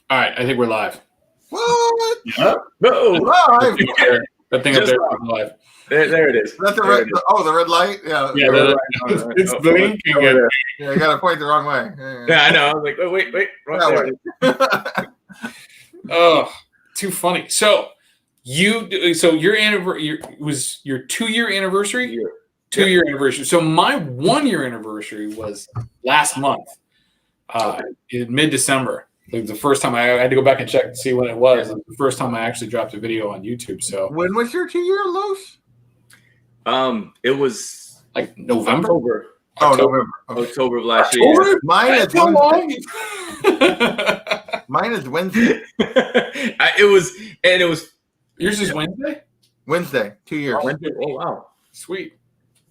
All right, I think we're live. What? Yeah. No. Live. That thing up there is live. There it is. Is that the red? The red light? Yeah. Yeah, it's blinking. Yeah, I got to point the wrong way. Yeah, I know. I was like, oh, wait, wrong That way. Oh, too funny. So your anniversary was your 2-year anniversary. Yeah. 2-year anniversary. So my 1-year anniversary was last month, in mid-December. It was the first time I had to go back and check to see when it was. It was the first time I actually dropped a video on YouTube. So when was your 2-year, Los? It was like November. November. Okay. October of last year. Mine is Wednesday. Mine is Wednesday. It was. Yours is Wednesday. Wednesday, 2 years. Wednesday. Oh wow, sweet.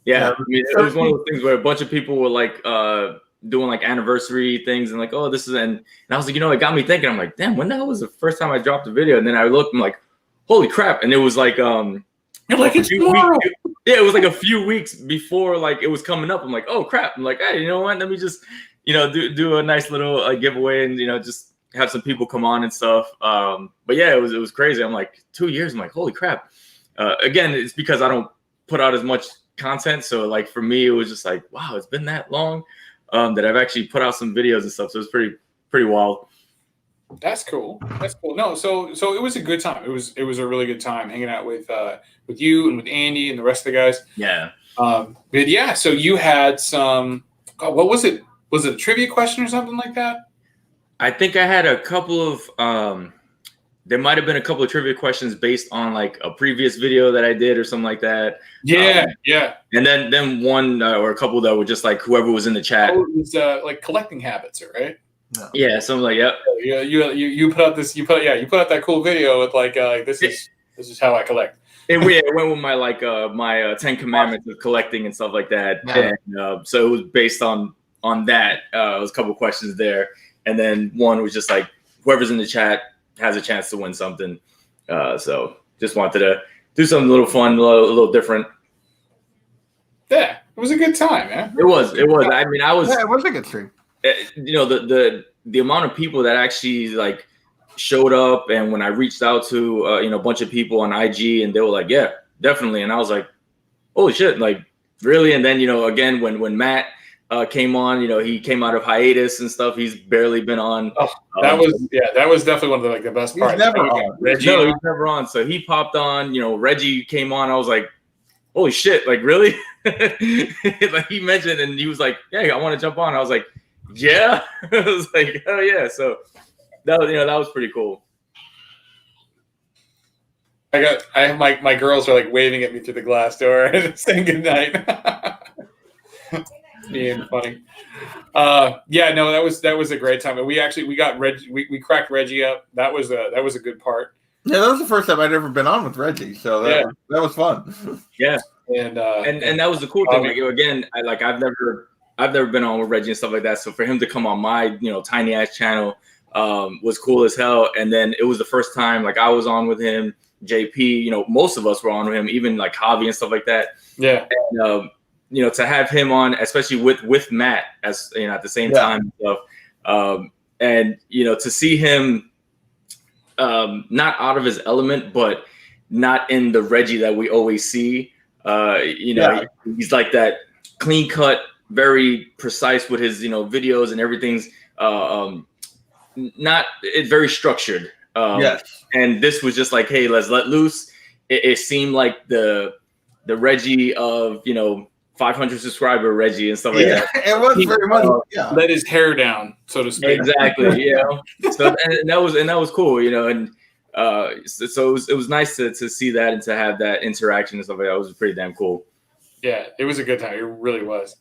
Yeah, I mean, it was one of those things where a bunch of people were like doing like anniversary things and like, oh, this is and I was like, it got me thinking. I'm like, damn, when the hell was the first time I dropped a video? And then I looked, I'm like, holy crap! And it was like You're like, it's tomorrow. Yeah, it was like a few weeks before like it was coming up. I'm like, oh crap! I'm like, hey, you know what? Let me just do a nice little giveaway and just have some people come on and stuff. But yeah, it was crazy. I'm like 2 years. I'm like, holy crap! Again, it's because I don't put out as much content. So like for me, it was just like, wow, it's been that long that I've actually put out some videos and stuff. So it's pretty wild. That's cool. No, so it was a good time. It was a really good time hanging out with you and with Andy and the rest of the guys. Yeah. But yeah, so you had some. God, what was it? Was it a trivia question or something like that? I think I had a couple of. There might have been a couple of trivia questions based on like a previous video that I did or something like that. Yeah. And then one or a couple that were just like whoever was in the chat. Oh, it was like collecting habits, right? No. Yeah, something like yep. Yeah, you put out this. You put out that cool video with like this is how I collect. It went with my like my 10 commandments of collecting and stuff like that. Yeah. And so it was based on that. It was a couple questions there, and then one was just like whoever's in the chat has a chance to win something. So just wanted to do something a little fun, a little different. Yeah, it was a good time, man. It was. I mean, I was. Yeah, it was a good stream. The amount of people that actually like showed up, and when I reached out to a bunch of people on IG, and they were like, "Yeah, definitely," and I was like, "Holy shit!" Like really? And then again when Matt came on, he came out of hiatus and stuff. He's barely been on. Oh, that was definitely one of the best parts. He's never on. Reggie, no, he's never on. So he popped on. Reggie came on. I was like, "Holy shit!" Like really? Like he mentioned, and he was like, "Yeah, I want to jump on." I was like, "Yeah." I was like, "Oh yeah!" So that was pretty cool. My girls are like waving at me through the glass door and saying goodnight. Being funny. Yeah, no, that was a great time. And we got Reggie. We cracked Reggie up. That was a good part. Yeah, that was the first time I'd ever been on with Reggie, so that was fun. Yeah, and that was the cool thing. Like, again, I've never been on with Reggie and stuff like that. So for him to come on my tiny ass channel was cool as hell. And then it was the first time like I was on with him. JP, most of us were on with him, even like Javi and stuff like that. Yeah. And, to have him on, especially with Matt as at the same time and stuff. And to see him not out of his element, but not in the Reggie that we always see. He's like that clean cut, very precise with his videos, and everything's it's very structured. Yes. And this was just like, hey, let's let loose. It seemed like the Reggie of 500 subscriber Reggie and stuff like that. It was very much. Let his hair down, so to speak. Exactly. So and that was cool. And so it was nice to see that and to have that interaction and stuff like that. It was pretty damn cool. Yeah, it was a good time. It really was.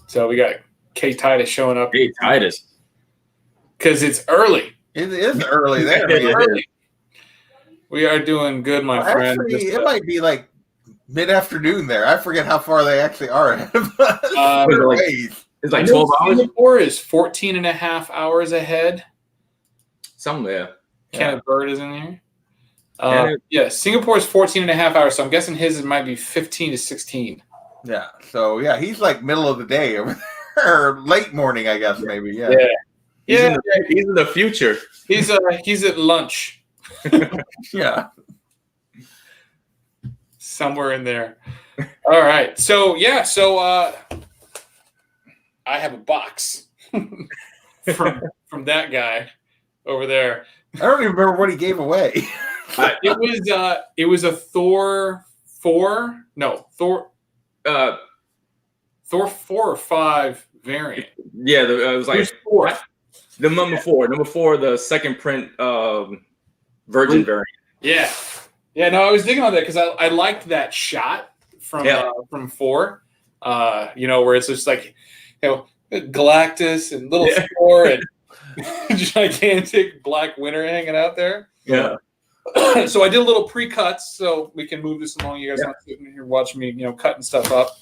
So we got K Titus showing up. Hey Titus, because it's early. It is early there. Early. We are doing good, my friend. Actually, it might be like mid-afternoon there. I forget how far they actually are ahead of us. It's like 12 hours. Singapore is 14 and a half hours ahead. Somewhere. Kenneth Bird is in here. Singapore is 14 and a half hours, so I'm guessing his might be 15 to 16. Yeah, so he's like middle of the day over there, or late morning, I guess, maybe. Yeah. He's, Yeah, he's in the future. he's at lunch Yeah. somewhere in there. All right. So yeah, I have a box from that guy over there. I don't even remember what he gave away. It was a Thor 4. No, Thor 4 or 5 variant. Yeah, it was like It was 4. the number 4. Number 4, the second print Virgin variant. Yeah. Yeah, no, I was digging on that because I liked that shot from 4. Where it's just like, Galactus and little Thor and gigantic Black Winter hanging out there. Yeah. So I did a little pre-cuts so we can move this along. You guys aren't sitting here watching me, cutting stuff up.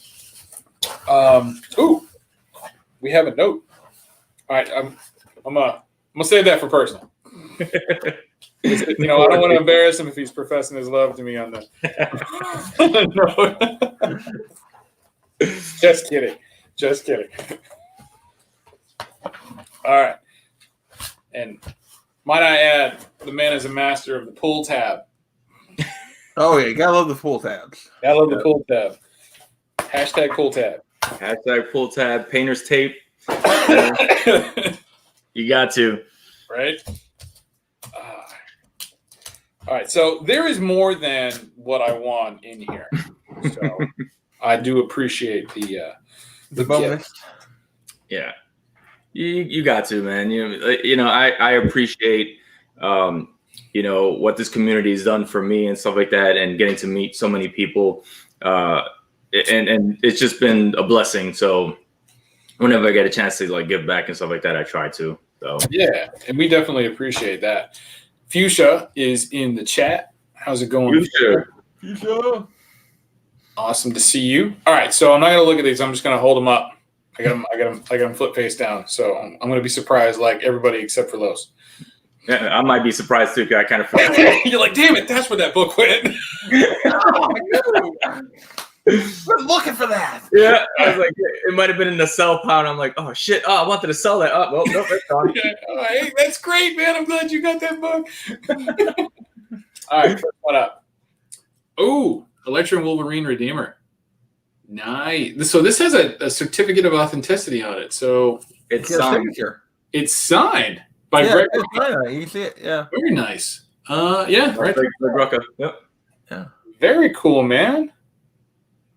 We have a note. All right, I'm gonna save that for personal. I don't want to embarrass him if he's professing his love to me on the note. Just kidding. All right. And might I add, the man is a master of the pull tab. Oh, yeah. You gotta love the full tabs. Gotta love the pull tab. Hashtag pull tab. Hashtag pull tab, painter's tape. You got to. Right? All right. So there is more than what I want in here. So I do appreciate the bonus. gift. Yeah. You got to, man. I appreciate what this community has done for me and stuff like that, and getting to meet so many people, and it's just been a blessing. So whenever I get a chance to give back and stuff like that, I try to. So Yeah, and we definitely appreciate that. Fuchsia is in the chat. How's it going? Fuchsia. Awesome to see you. All right, so I'm not gonna look at these. I'm just gonna hold them up. I got them flip face down. So I'm gonna be surprised, like everybody except for Los. Yeah, I might be surprised too, because I kind of forgot. You're like, damn it, that's where that book went. We're looking for that. Yeah, I was like, it might have been in the sell pile. I'm like, oh shit, I wanted to sell that. Oh, well, nope, it's gone. Hey, that's great, man. I'm glad you got that book. All right, what up? Oh, Electro and Wolverine Redeemer. Nice. So this has a certificate of authenticity on it. So It's Get a signed. signature. it's signed by Yeah, Greg. it's fine. You can see it. Yeah. Very nice. Yeah, right. Greg Rucka. Yep. Very cool, man.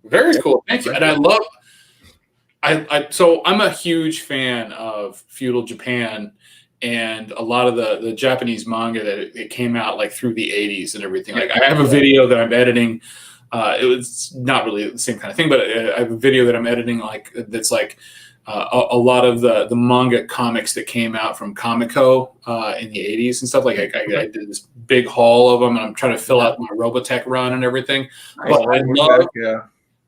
Very cool. Thank you. And I love. So I'm a huge fan of feudal Japan and a lot of the Japanese manga that it came out like through the 80s and everything. Like I have a video that I'm editing. It was not really the same kind of thing, but I have a video that I'm editing that's like a lot of the manga comics that came out from Comico in the 80s and stuff. Like I did this big haul of them, and I'm trying to fill out my Robotech run and everything. But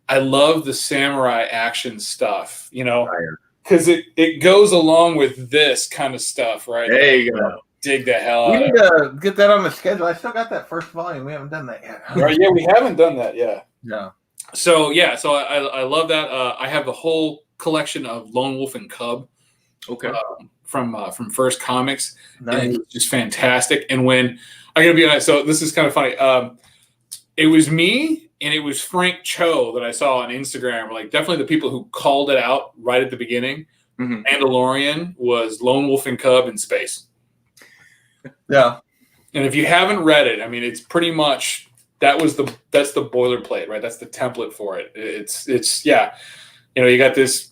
I love the samurai action stuff, because it goes along with this kind of stuff, right? There you go. Dig the hell We out need of it. to get that on the schedule. I still got that first volume. We haven't done that yet. Right, yeah, we haven't done that yet. Yeah. So I love that. I have the whole collection of Lone Wolf and Cub Okay. from First Comics, Nice. and it's just fantastic. And when I gotta be honest, so this is kind of funny. It was me and it was Frank Cho that I saw on Instagram. Like definitely the people who called it out right at the beginning. Mhm. Mandalorian was Lone Wolf and Cub in space. Yeah. And if you haven't read it, I mean, it's pretty much that's the boilerplate, right? That's the template for it. It's yeah, you got this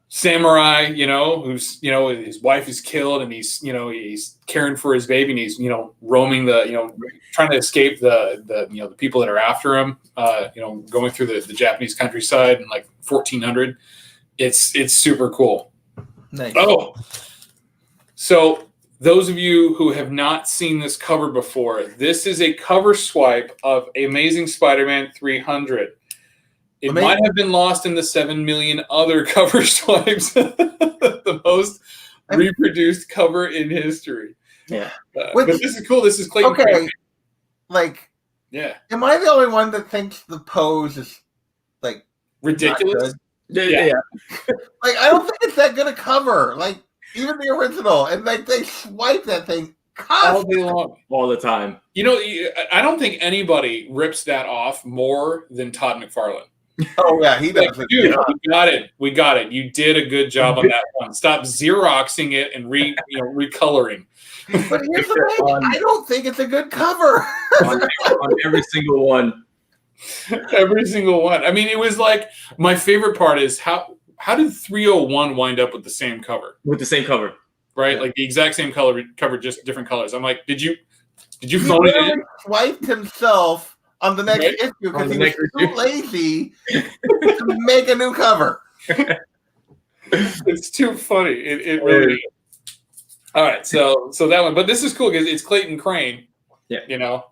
samurai, who's his wife is killed, and he's caring for his baby, and he's roaming trying to escape the people that are after him, going through the Japanese countryside in like 1400. It's super cool. Nice. Oh, so those of you who have not seen this cover before, this is a cover swipe of Amazing Spider-Man 300. It Amazing. might have been lost in the 7 million other cover swipes. The most reproduced cover in history. Yeah. But this is cool. This is Clayton. Okay. Craig. Like, Yeah. am I the only one that thinks the pose is Ridiculous. not good? Yeah. Like, I don't think it's that good a cover. Like, Even the original, and like they swipe that thing all constantly. day long. all the time. You know, I don't think anybody rips that off more than Todd McFarlane. Oh yeah, he Like, does it. dude, we got it. We got it. You did a good job on that one. Stop Xeroxing it and recoloring. But here's the thing: I don't think it's a good cover. on every single one. Every single one. I mean, it was like my favorite part is how did 301 wind up with the same cover, With the same cover. right? Yeah. Like the exact same cover, just different colors. I'm like, did you He phone it in? literally swiped himself on the next Right? issue On because the he was next too issue. lazy to make a new cover. It's too funny. It really is. All right, so that one, but this is cool because it's Clayton Crane. Yeah. You know,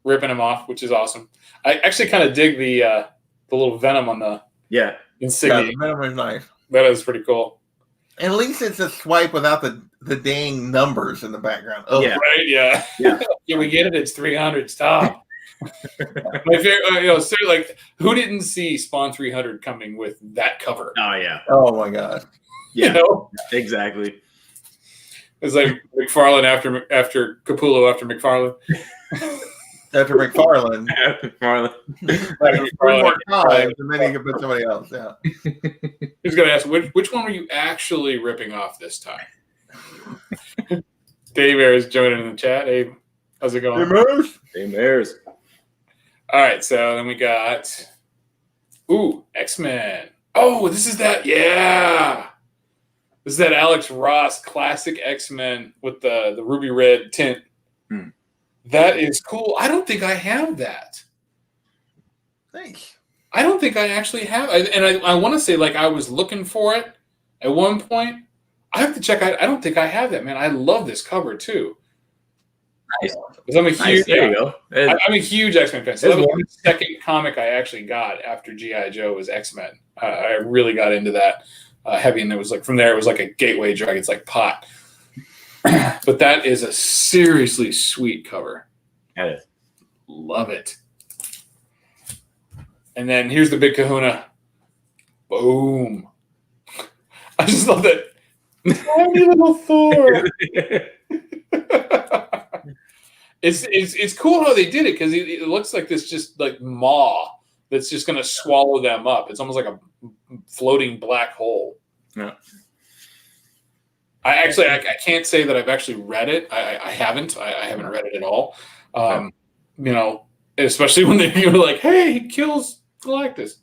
ripping him off, which is awesome. I actually kind of dig the little venom on the Yeah. insignia. Yeah, that was nice. That is pretty cool. At least it's a swipe without the dang numbers in the background. Oh, Yeah. Right? Yeah. Yeah. Yeah, we get it. It's 300. Stop. My favorite, so like, who didn't see Spawn 300 coming with that cover? Oh yeah. Oh my god. You Yeah. know, Exactly. it's like McFarlane after Capullo after McFarlane. After McFarlane, Marlon. like 3 more times, and then you can put somebody else. Yeah. Who's gonna ask which one were you actually ripping off this time? Dave Air is joining in the chat. Hey, how's it going? Same airs. All right, so then we got X-Men. Oh, this is that, yeah. This is that Alex Ross classic X-Men with the ruby red tint. Hmm. That is cool. I don't think I have that. Thanks. I don't think I actually have. I want to say like I was looking for it at one point. I have to check. I don't think I have that, man. I love this cover too. Nice. 'Cause I'm a huge, Nice. There you go. I'm a huge X-Men fan. So There's that was one. the second comic I actually got after G.I. Joe was X-Men. I really got into that heavy, and it was like from there it was like a gateway drug. It's like pot. But that is a seriously sweet cover. That is. Love it. And then here's the big kahuna. Boom. I just love that. Tiny little Thor. It's cool how they did it because it looks like this just like maw that's just going to swallow them up. It's almost like a floating black hole. Yeah. I can't say that I've actually read it. I haven't. I haven't read it at all. You know, especially when you're like, hey, he kills Galactus.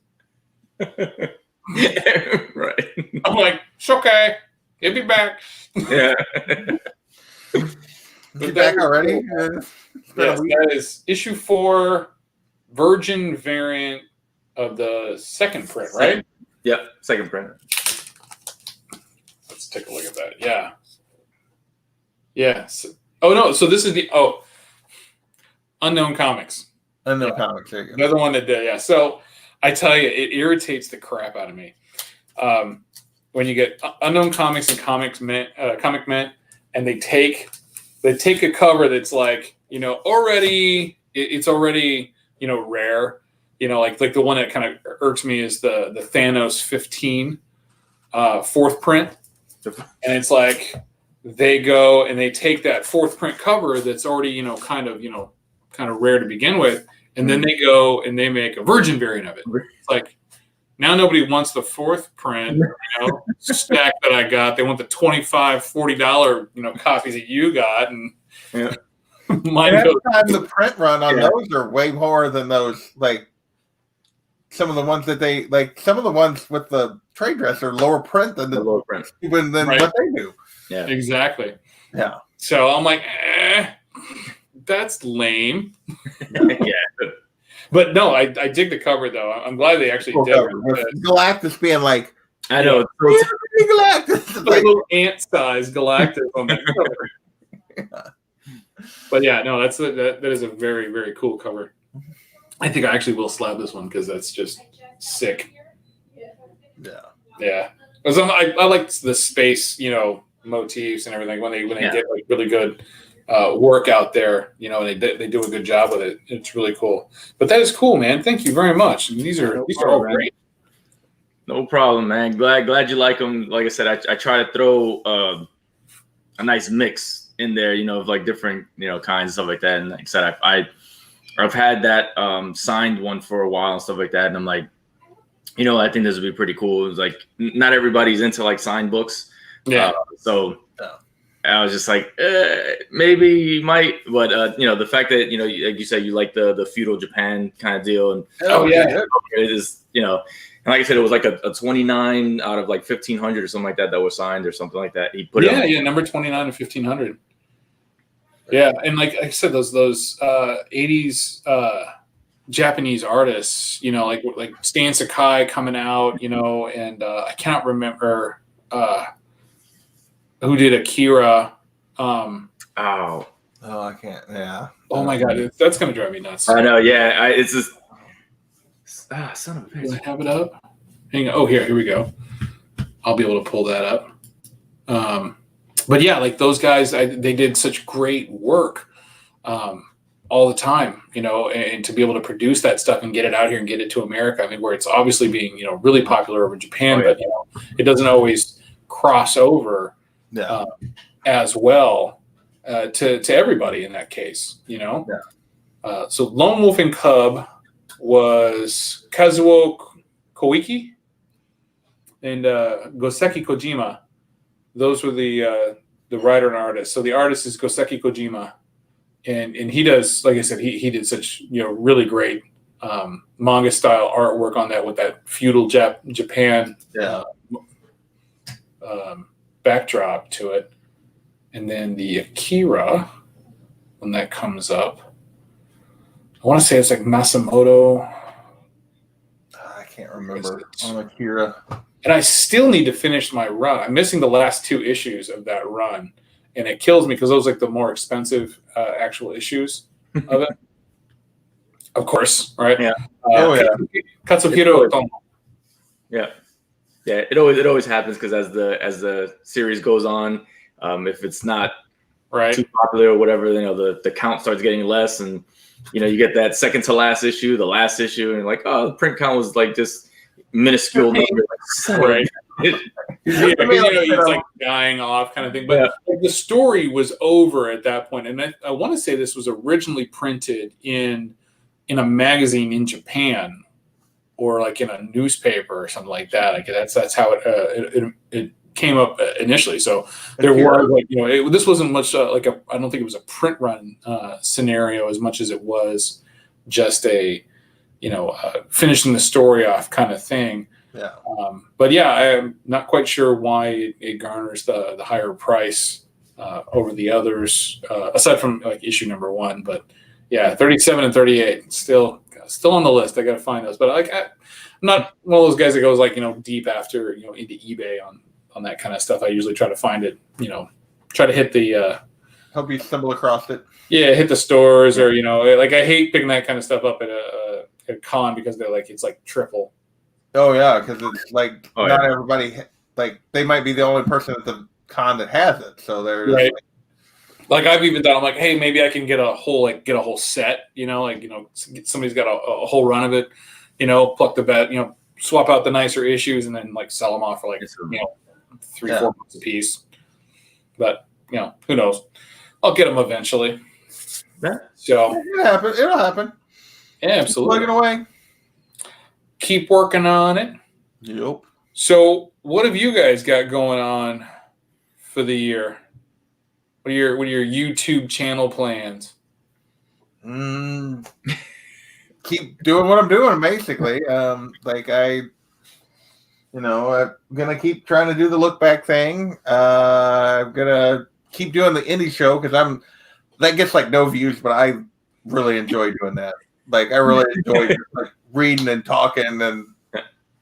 Right. I'm like, it's okay. He'll be back. Yeah. Is he back already? Yes, that is issue 4, Virgin variant of the second print, right? Yep. Second print. Let's take a look at that. Yeah. Yes. Oh no. So this is the Unknown Comics. Unknown Comics. There you go. Another one that did. Yeah. So I tell you, it irritates the crap out of me when you get Unknown Comics and Comic Mint, and they take a cover that's like, you know, already it's already, you know, rare. You know, like the one that kind of irks me is the Thanos 15 fourth print. And it's like they go and they take that fourth print cover that's already, you know, kind of rare to begin with, and then they go and they make a Virgin variant of it. It's like now nobody wants the fourth print, you know, stack that I got. They want the $25, $40, you know, copies that you got, and Yeah. mine And goes. every time the print run on Yeah. those are way more than those, like some of the ones that they like. Some of the ones with the trade dress are lower print than The lower print. even than Right. what they do. Yeah. Exactly. Yeah. So I'm like, that's lame. Yeah. But no, I dig the cover though. I'm glad they actually Cool did cover. With it. Galactus being like, I know. "Where's the Galactus?" It's Like like, little ant-sized Galactus on that cover. But yeah, no, that is a very, very cool cover. I think I actually will slab this one because that's just sick. yeah. Yeah, 'Cause I like the space, you know, motifs and everything when they Yeah. get like really good work out there, you know, and they do a good job with it. It's really cool. But that is cool, man. Thank you very much. And these are all problem, man. great. No problem, man. Glad you like them. Like I said, I try to throw a nice mix in there, of like different, kinds and stuff like that. And like I said, I've had that signed one for a while and stuff like that. And I'm like, I think this would be pretty cool. It's like not everybody's into like signed books. Yeah. So I was just like, maybe you might, but the fact that like you said, you like the feudal Japan kind of deal, and it is, and like I said, it was like a 29 out of like 1,500 or something like that was signed or something like that. He put it on. number 29 of 1,500. Yeah, and like I said, those 80s Japanese artists, like Stan Sakai coming out, and I cannot remember who did Akira. Oh, I can't. Yeah. Oh my God, that's gonna drive me nuts. I know. Yeah, it's just son of a Do I bitch. have it up? Hang on. Oh, here we go. I'll be able to pull that up. But yeah, like those guys, they did such great work all the time, and to be able to produce that stuff and get it out here and get it to America. I mean, where it's obviously being, really popular over Japan, but it doesn't always cross over as well to everybody in that case, So Lone Wolf and Cub was Kazuo Koike and Goseki Kojima. Those were the writer and artist. So the artist is Goseki Kojima, and he does, like I said, he did such really great manga style artwork on that with that feudal Japan backdrop to it. And then the Akira, when that comes up, I want to say it's like Masamoto. I can't remember. On Akira. And I still need to finish my run. I'm missing the last 2 issues of that run. And it kills me because those are like the more expensive actual issues of it. Of course, right? Yeah. Katsuhiro Otomo. Yeah. Yeah, it always happens because as the series goes on, if it's not too popular or whatever, the count starts getting less, and you get that second to last issue, the last issue, and like, oh, the print count was like just minuscule number, right? It's like dying off kind of thing. But like, the story was over at that point, and I want to say this was originally printed in a magazine in Japan, or like in a newspaper or something like that. Like that's how it came up initially. So there was like this wasn't much I don't think it was a print run scenario as much as it was just a finishing the story off kind of thing. Yeah. But yeah, I'm not quite sure why it garners the higher price over the others, aside from like issue number 1. But yeah, 37 and 38 still on the list. I got to find those. But I'm not one of those guys that goes like deep after into eBay on that kind of stuff. I usually try to find it. Try to hit the. Hope you stumble across it. Yeah, hit the stores or like I hate picking that kind of stuff up at a con because they're like it's like triple. Oh yeah, because it's like not everybody like they might be the only person at the con that has it, so they're right. Like I've even thought I'm like, hey, maybe I can get a whole set. Somebody's got a whole run of it. Pluck the bet. Swap out the nicer issues and then like sell them off for like $3-4 bucks a piece. But who knows? I'll get them eventually. Yeah. So it'll happen. Yeah, absolutely. Plug it away. Keep working on it. Yep. So, what have you guys got going on for the year? What are your YouTube channel plans? Keep doing what I'm doing, basically. I'm gonna keep trying to do the look back thing. I'm gonna keep doing the indie show because that gets like no views, but I really enjoy doing that. Like I really enjoy like reading and talking and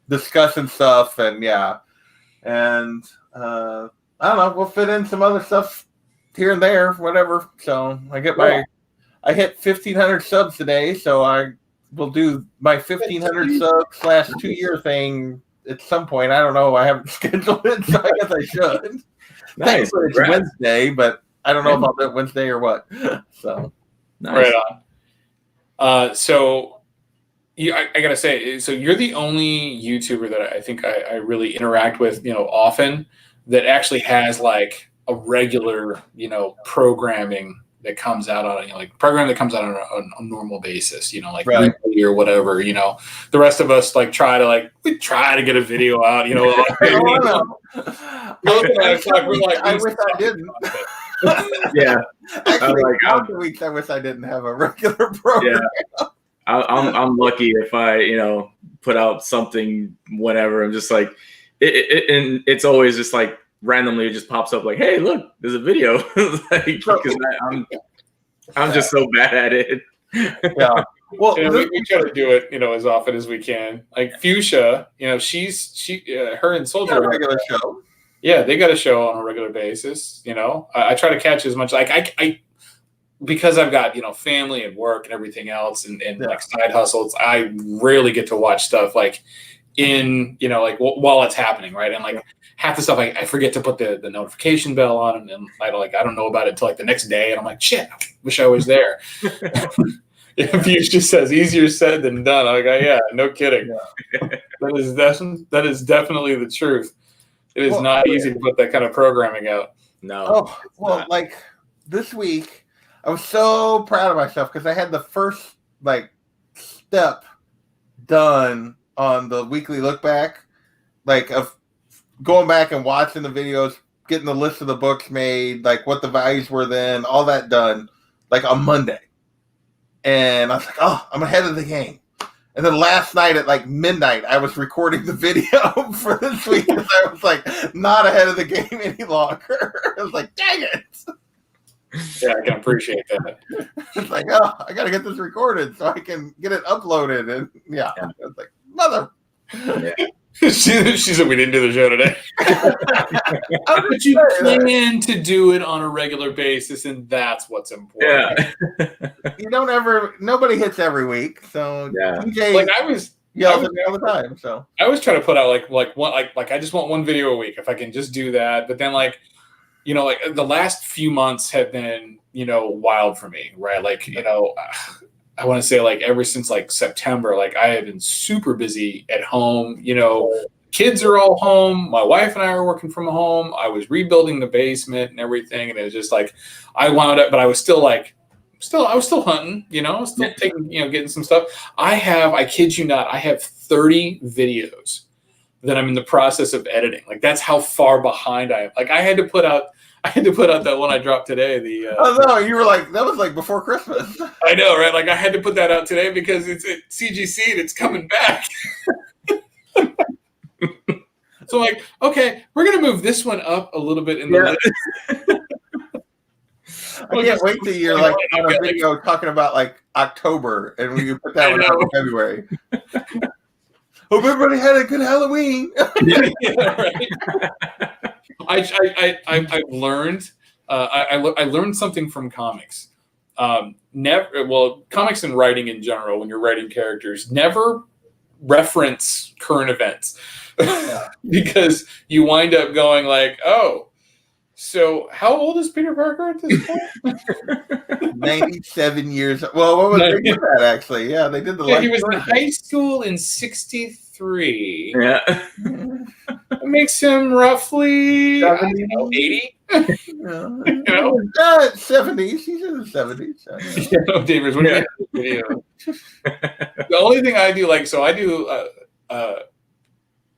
discussing stuff, and I don't know. We'll fit in some other stuff here and there, whatever. So I hit 1,500 subs today, so I will do my 1,500 sub / 2 year thing at some point. I don't know. I haven't scheduled it, so I guess I should. Nice. It's Wednesday, but I don't know if I'll do it Wednesday or what. So nice. Right on. So I gotta say, so you're the only YouTuber that I think I really interact with, often, that actually has like a regular, programming that comes out on, like program that comes out on a normal basis, like Right. weekly or whatever. The rest of us like we try to get a video out. I wish I didn't. Yeah, Actually, like, half the weeks I wish I didn't have a regular program. Yeah. I'm lucky if I put out something whenever. I'm just like and it's always just like randomly it just pops up like, hey, look, there's a video. Like, because I'm just so bad at it. Yeah. Well, we try to do it, as often as we can. Like Fuchsia, her and Soldier, a regular show. Yeah, they got a show on a regular basis. I try to catch as much. Like I because I've got family and work and everything else, and like side hustles. I rarely get to watch stuff like while it's happening, right? And like half the stuff I forget to put the notification bell on, and I don't know about it until like the next day, and I'm like, shit, I wish I was there. If you just says easier said than done, I'm like, yeah, no kidding. Yeah. That is definitely the truth. It is not easy to put that kind of programming out. No. Oh, well, like this week, I was so proud of myself because I had the first step done on the weekly look back, like of going back and watching the videos, getting the list of the books made, like what the values were then, all that done, like on Monday. And I was like, oh, I'm ahead of the game. And then last night at like midnight, I was recording the video for this week because I was like not ahead of the game any longer. I was like, dang it. Yeah, I can appreciate that. It's like, oh, I got to get this recorded so I can get it uploaded. And yeah. I was like, mother. Yeah. She said we didn't do the show today. But you plan to do it on a regular basis, and that's what's important. Yeah. Nobody hits every week. So yeah. DJ yells at me all the time. So I always try to put out like I just want one video a week if I can just do that. But then like the last few months have been, wild for me, right? Like, I want to say like ever since like September, like I have been super busy at home. Kids are all home. My wife and I are working from home. I was rebuilding the basement and everything. And it was just like, I wound up, but I was still I was still hunting, still taking, getting some stuff. I kid you not, I have 30 videos that I'm in the process of editing. Like that's how far behind I am. Like I had to put out that one I dropped today. Oh no, you were like that was like before Christmas. I know, right? Like I had to put that out today because it's at CGC and it's coming back. So like, okay, we're gonna move this one up a little bit in the list. I can't wait till you're like on a video talking about like October and we put that one out in February. Hope everybody had a good Halloween. Yeah, right. I've learned I learned something from comics. Comics and writing in general, when you're writing characters, never reference current events. Because you wind up going like, oh, so how old is Peter Parker at this point? 97 years. Well, what was they did that actually? Yeah, they did the. Yeah, he was in high school in '63. Yeah, that makes him roughly 80. 70s. He's in the 70s. Yeah, Davis. What do you video? The only thing I do,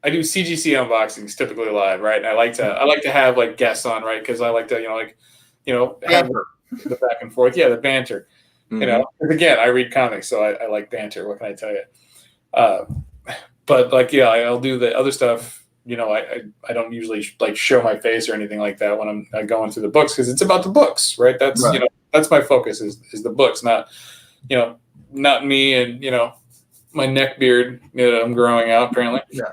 I do CGC unboxings typically live, right? And I like to have like guests on, right? Because I like to, have the back and forth. Yeah, the banter. Mm-hmm. Again, I read comics, so I like banter. What can I tell you? But like, yeah, I'll do the other stuff. I don't usually like show my face or anything like that when I'm going through the books because it's about the books, right? That's right. That's my focus is the books, not me and my neck beard I'm growing out apparently. Yeah.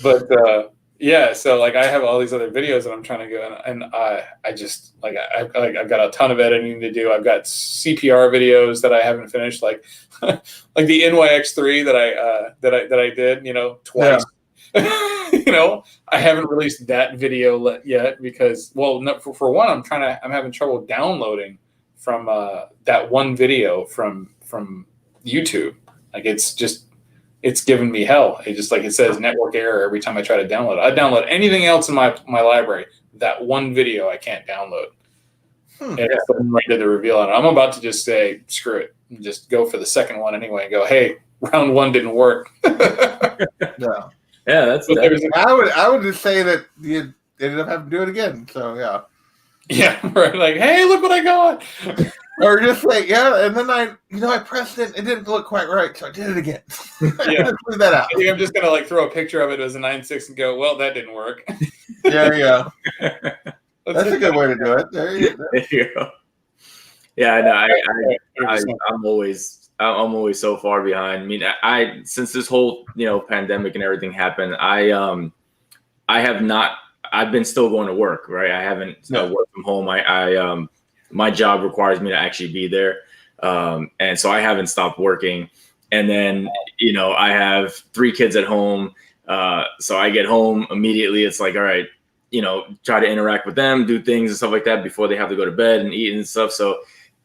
But yeah, so like I have all these other videos that I'm trying to go and I just like I've got a ton of editing to do. I've got CPR videos that I haven't finished, like like the NYX3 that I did, twice. Yeah. I haven't released that video yet because, well, for one, I'm having trouble downloading from that one video from YouTube. Like it's giving me hell. It just like it says network error every time I try to download it. I download anything else in my library. That one video I can't download. And I did the reveal on it. I'm about to just say screw it and just go for the second one anyway and go, hey, round one didn't work. No. Yeah, that's I would just say that you ended up having to do it again. So yeah, right. Like, hey, look what I got. Or just like, and then I pressed it. It didn't look quite right, so I did it again. Yeah, just leave that out. I think I'm just gonna like throw a picture of it as a 9.6 and go, well, that didn't work. There you go. That's a good way to do it. There you go. Yeah, I know. I'm always so far behind. I mean, I since this whole pandemic and everything happened, I have not. I've been still going to work, right? I haven't worked from home. I my job requires me to actually be there, and so I haven't stopped working. And then I have 3 kids at home, so I get home immediately. It's like, all right, try to interact with them, do things and stuff like that before they have to go to bed and eat and stuff. So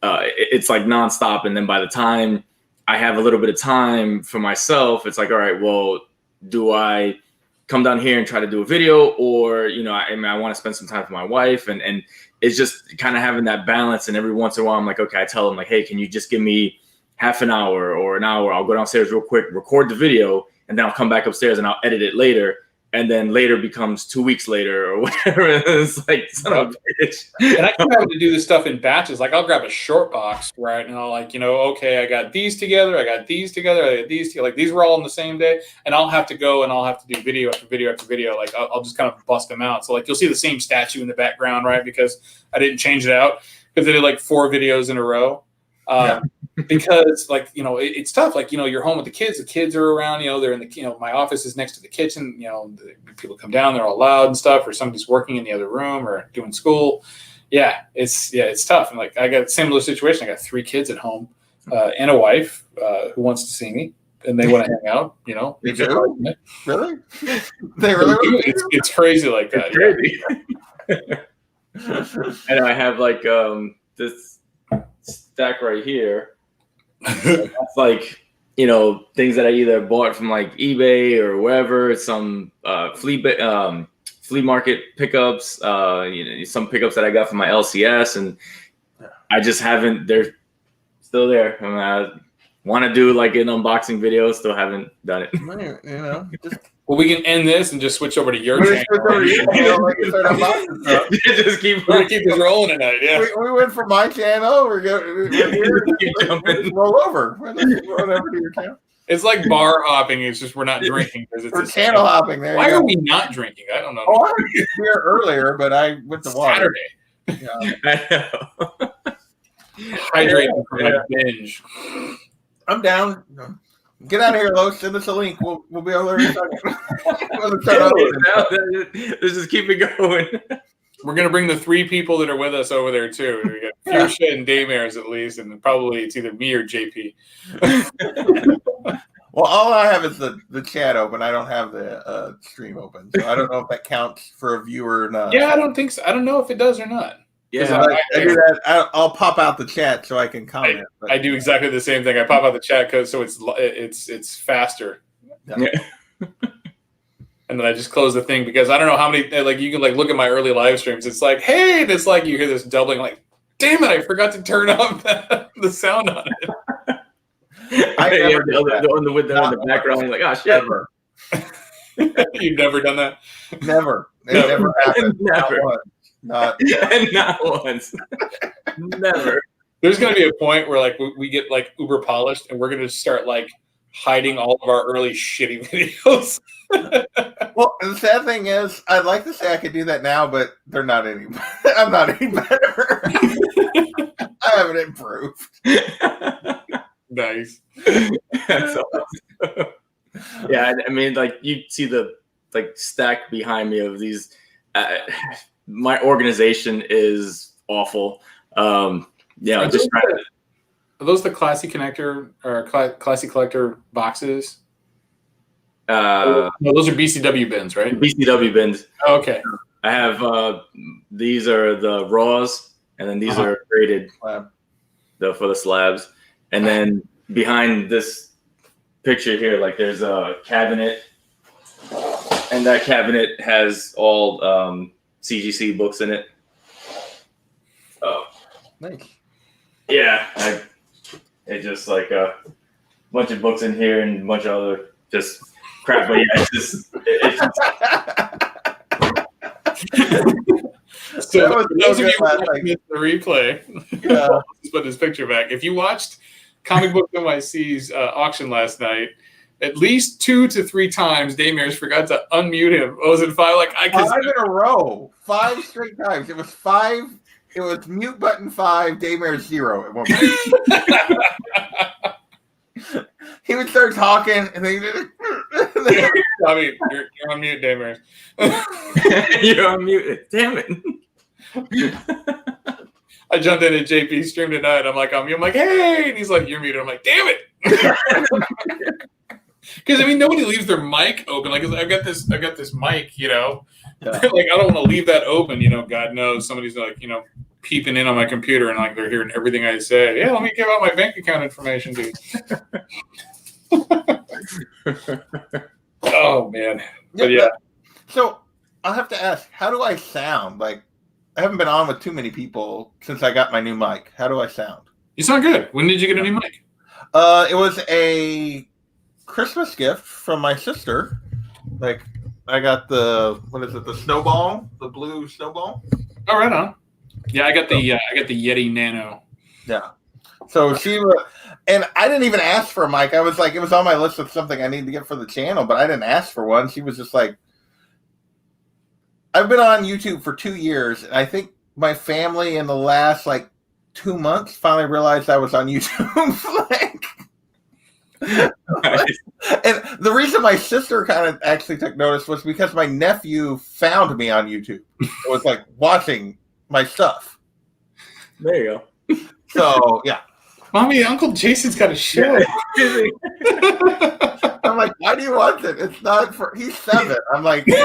it's like nonstop. And then by the time I have a little bit of time for myself, it's like, all right, well, do I come down here and try to do a video, or I want to spend some time with my wife, and it's just kind of having that balance. And every once in a while, I'm like, okay, I tell them like, hey, can you just give me half an hour or an hour? I'll go downstairs real quick, record the video, and then I'll come back upstairs and I'll edit it later. And then later becomes 2 weeks later or whatever. It's like, son of a bitch. And I keep having to do this stuff in batches. Like I'll grab a short box, right? And I'll like, okay, I got these together. I got these together. I got these together. Like these were all on the same day. And I'll have to go and I'll have to do video after video after video. Like I'll just kind of bust them out. So like you'll see the same statue in the background, right? Because I didn't change it out because I did like 4 videos in a row. Because like, it's tough. Like, you're home with the kids are around, they're in the, my office is next to the kitchen, people come down, they're all loud and stuff, or somebody's working in the other room or doing school. It's tough. And like, I got a similar situation. I got 3 kids at home, and a wife, who wants to see me and they want to hang out, They do? Really? They really? It's crazy like that. Crazy. And I have like, this stack right here. That's like things that I either bought from like eBay or wherever, some flea market pickups, some pickups that I got from my LCS, and I just haven't. They're still there. I want to do like an unboxing video, still haven't done it. Well, we can end this and just switch over to your channel. Just keep this rolling tonight. Yeah, we went from my channel. We're going roll over. Run over to your channel. It's like bar hopping. It's just we're not drinking because it's channel hopping. There. Why are we not drinking? I don't know. Oh, I was here earlier, but I went to water. Saturday. I know. Hydrating from my binge. I'm down. Get out of here, Los. Send us a link. We'll be over there in a second. Let's just keep it going. We're gonna bring the 3 people that are with us over there too. We got Fuchsia and Daymares at least, and probably it's either me or JP. Well, all I have is the chat open. I don't have the stream open, so I don't know if that counts for a viewer or not. Yeah, I don't think so. I don't know if it does or not. Yeah, I do that. I'll pop out the chat so I can comment. I do exactly the same thing. I pop out the chat code so it's faster. Yeah. And then I just close the thing because I don't know how many, like you can like look at my early live streams. It's like, hey, this like you hear this doubling, like, damn it, I forgot to turn off the sound on it. The one with them in the background, you're like, oh shit. Never. You've never done that? Never. It never happened. Never. Not once. Never. There's going to be a point where like we get like uber polished and we're going to start like hiding all of our early shitty videos. Well, the sad thing is, I'd like to say I could do that now, but they're not any. I'm not any better. I haven't improved. Nice. That's awesome. Yeah, I mean, like you see the like stack behind me of these. My organization is awful. Just trying to. Are those the Classy Connector or Classy Collector boxes? No, those are BCW bins, right? BCW bins. Oh, okay. I have these are the raws, and then these are graded for the slabs, and then behind this picture here, like there's a cabinet, and that cabinet has all CGC books in it. Oh, Nice. yeah, it's just like a bunch of books in here and a bunch of other just crap. But yeah, it's So That was for those so of you good who last watched night. the replay, Yeah. I'll just put his picture back. If you watched Comic Book NYC's auction last night, at least 2 to 3 times Damiers forgot to unmute him. Was it 5? Like I Five in a row. 5 straight times. It was 5. It was mute button 5, Daymare 0 at one point. He would start talking and then I mean, you're on mute, Damiers. you're on mute. Damn it. I jumped in at JP's stream tonight. I'm like, I'm like, hey, and he's like, you're muted. I'm like, damn it. Because I mean, nobody leaves their mic open. Like, I've got this mic, you know. Yeah. Like, I don't want to leave that open. You know, God knows somebody's like, you know, peeping in on my computer and like they're hearing everything I say. Yeah, let me give out my bank account information, dude. Oh man, but yeah. So I'll have to ask, how do I sound? Like, I haven't been on with too many people since I got my new mic. How do I sound? You sound good. When did you get a new mic? It was a Christmas gift from my sister. Like, I got the snowball, the blue snowball. Oh, right on. Yeah, I got the Yeti Nano. Yeah. So she and I didn't even ask for a mic. I was like, it was on my list of something I need to get for the channel, but I didn't ask for one. She was just like, I've been on YouTube for 2 years, and I think my family in the last like 2 months finally realized I was on YouTube. Like, Nice. and the reason my sister kind of actually took notice was because my nephew found me on YouTube. It was like watching my stuff. There you go. So yeah, Mommy, Uncle Jason's got a show. I'm like, why do you want it? It's not for. He's 7. I'm like, you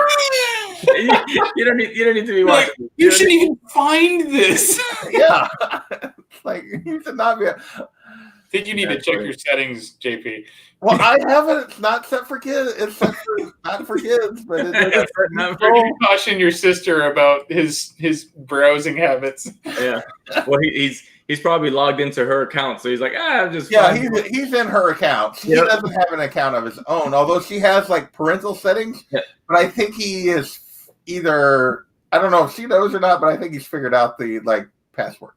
don't need to be Like, watching. you shouldn't even find this. yeah, it's like you should not be. I think you need to check your settings, JP. Well, I haven't. It's not set for kids. It's set for not for kids, but it's Not You're going to caution your sister about his browsing habits. Yeah. Well, he's probably logged into her account, so he's like, I'm just yeah. fine. He's in her account. He Yep. doesn't have an account of his own, although she has like parental settings. Yeah. But I think he is either. I don't know if she knows or not, but I think he's figured out the like password.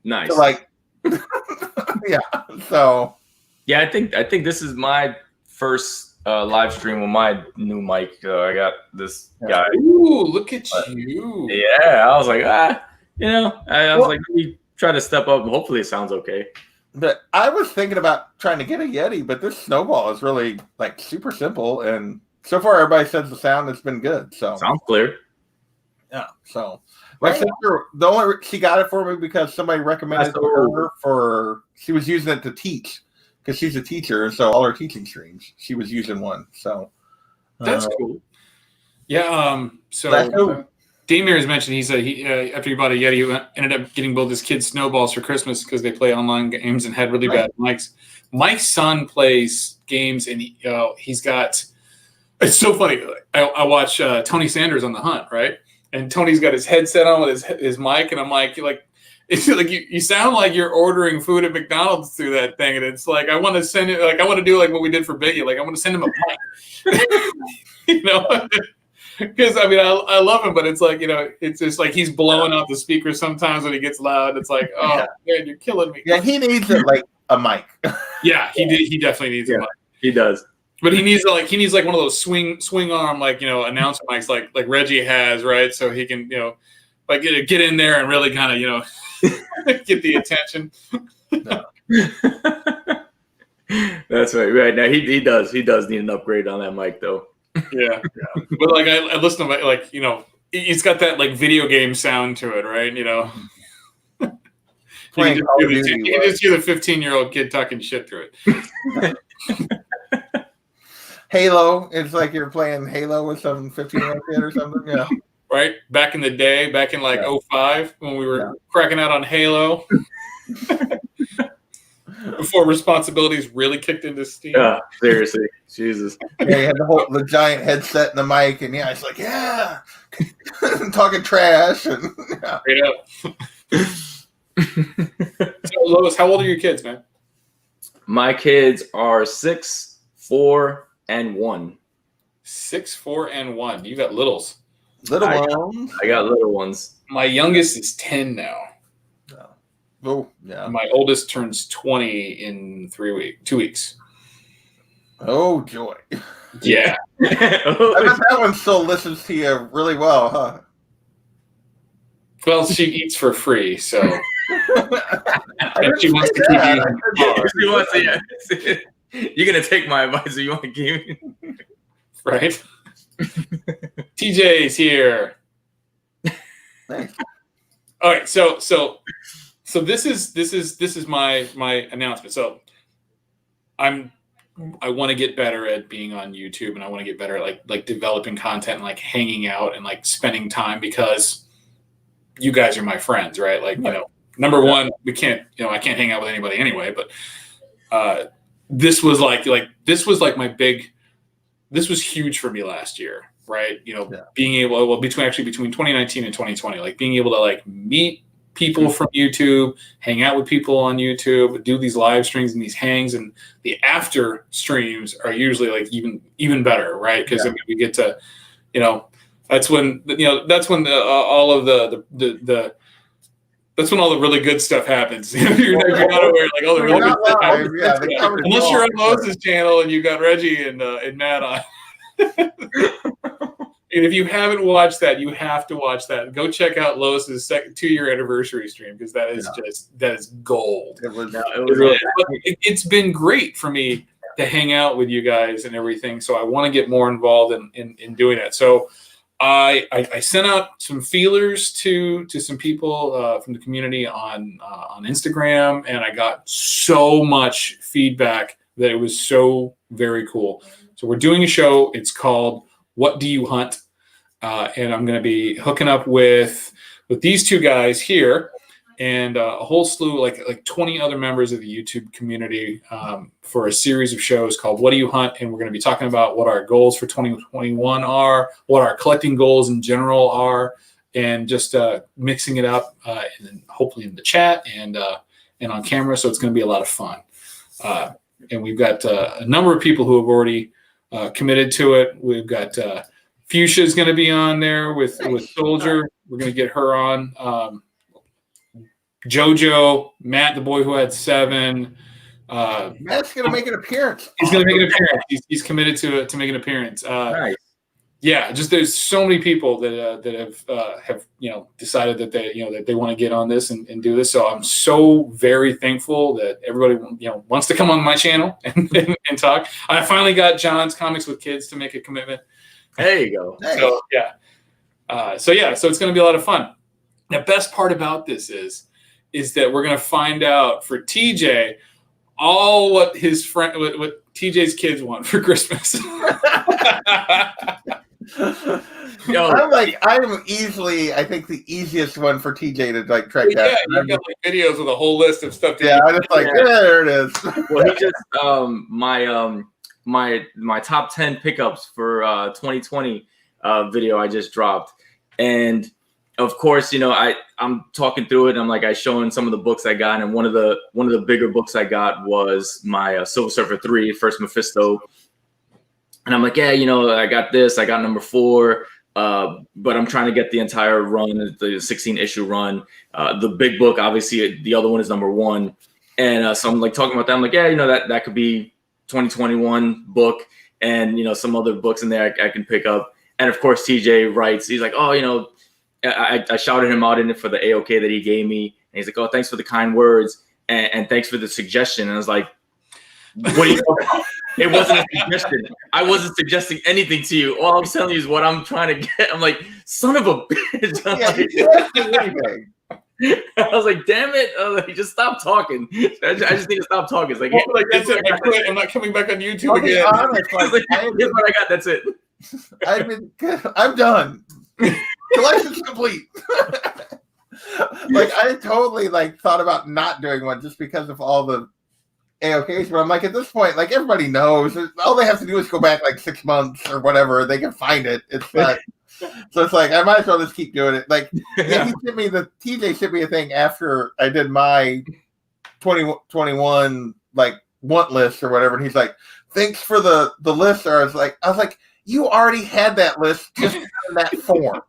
Nice. So like, yeah. So Yeah, I think this is my first live stream with my new mic. I got this guy. Ooh, look at you. Yeah, I was like, I was like, let me try to step up. Hopefully, it sounds okay. but I was thinking about trying to get a Yeti, but this snowball is really like super simple, and so far everybody says the sound has been good. So Sounds clear. yeah. So my sister, she got it for me because somebody recommended it to her for. She was using it to teach because she's a teacher, so all her teaching streams she was using one. So That's cool. Yeah. So That's cool. Damir has mentioned he after he bought a Yeti, he ended up getting both his kids snowballs for Christmas because they play online games and had really bad mics. My son plays games and he's got. It's so funny. I watch Tony Sanders on The Hunt, right? And Tony's got his headset on with his mic, and I'm like, it's like you sound like you're ordering food at McDonald's through that thing, and it's like I want to send it, like I want to do like what we did for Biggie, like I want to send him a mic, you know, because I mean I love him, but it's like it's just like he's blowing out the speakers sometimes when he gets loud. It's like man, you're killing me. yeah, he needs it like a mic. Yeah, he definitely needs a mic. He does. But he needs like one of those swing arm announcer mics like Reggie has, right? So he can get in there and really kind of get the attention. That's right now he does need an upgrade on that mic though. Yeah. But like I listen to like he's got that like video game sound to it, right? Playing You Call of can Duty, just hear the 15-year-old kid talking shit through it. Halo. It's like you're playing Halo with some 15-year-old kid or something. Yeah. Right? Back in the day, back in like 05 when we were cracking out on Halo. before responsibilities really kicked into steam. Yeah, seriously, Jesus. Yeah, he had the giant headset and the mic, and yeah, it's like, yeah, talking trash, and Yeah. So, Lois, how old are your kids, man? My kids are 6, 4, and 1. 6, 4, and 1. You got littles. little I- ones. I got little ones. My youngest is 10 now. Oh, yeah. My oldest turns 20 in 2 weeks. Oh, joy. Yeah. I bet that one still listens to you really well, huh? Well, she eats for free, so I and she didn't wants say to keep that. eating. I said- She wants to, yeah. You're gonna take my advice, or you want to give me? Right? TJ's here. Thanks. All right, so this is my announcement. So I want to get better at being on YouTube, and I want to get better at like developing content and like hanging out and like spending time, because you guys are my friends, right? Like, you know, number one, we can't, you know, I can't hang out with anybody anyway, but this was like this was huge for me last year, right? You know, being able, between 2019 and 2020, like being able to like meet people from YouTube, hang out with people on YouTube, do these live streams and these hangs, and the after streams are usually like even better, right? Because we get to, you know, that's when all of the that's when all the really good stuff happens. If you're not aware, like all the really good stuff happens. Unless you're on Lois's channel and you got Reggie and Matt on. And if you haven't watched that, you have to watch that. Go check out Lois's 2-year anniversary stream, because that is that is gold. It's been great for me to hang out with you guys and everything. So I want to get more involved in doing it. So I sent out some feelers to some people from the community on Instagram, and I got so much feedback that it was so very cool. So we're doing a show. It's called What Do You Hunt? And I'm going to be hooking up with these two guys here and a whole slew, like 20 other members of the YouTube community for a series of shows called What Do You Hunt? And we're going to be talking about what our goals for 2021 are, what our collecting goals in general are, and just mixing it up and hopefully in the chat and on camera. So it's going to be a lot of fun. And we've got a number of people who have already committed to it. We've got Fuchsia is going to be on there with Soldier. We're going to get her on. JoJo, Matt, the boy who had 7. Matt's going to make an appearance. He's going to make an appearance. He's committed to make an appearance. Nice. Yeah, just there's so many people that have decided that they want to get on this and do this. So I'm so very thankful that everybody wants to come on my channel and talk. I finally got John's Comics with Kids to make a commitment. There you go. Nice. So yeah, so it's going to be a lot of fun. The best part about this is that we're going to find out for TJ all what his friend, what TJ's kids want for Christmas. I'm easily, I think, the easiest one for TJ to like track down. Yeah, you got like videos with a whole list of stuff. I'm just like, there it is. Well, he just my top 10 pickups for 2020 video I just dropped, and of course, I'm talking through it. And I'm like, I showing some of the books I got, and one of the bigger books I got was my Silver Surfer 3, First Mephisto. And I'm like, yeah, I got this. I got number 4, but I'm trying to get the entire run, the 16-issue run. The big book, obviously, the other one is number 1. And so I'm like talking about that. I'm like, yeah, that could be 2021 book, and some other books in there I can pick up. And of course, TJ writes. He's like, oh, I shouted him out in it for the AOK that he gave me, and he's like, "Oh, thanks for the kind words, and thanks for the suggestion." And I was like, "What are you talking about? It wasn't a suggestion. I wasn't suggesting anything to you. All I'm telling you is what I'm trying to get." I'm like, "Son of a bitch!" I was like, "Damn it!" I was like, just stop talking. I just need to stop talking. It's like, that's it. I quit. I'm not coming back on YouTube again. Honest, here's what I got. That's it. I'm done. Collection's complete. I totally thought about not doing one just because of all the AOKs, but I'm like, at this point, like everybody knows, all they have to do is go back like 6 months or whatever. They can find it. It's not. So it's like I might as well just keep doing it. Like, yeah, TJ sent me a thing after I did my 2021 like want list or whatever, and he's like, "Thanks for the list." Or I was like, "You already had that list just in that form.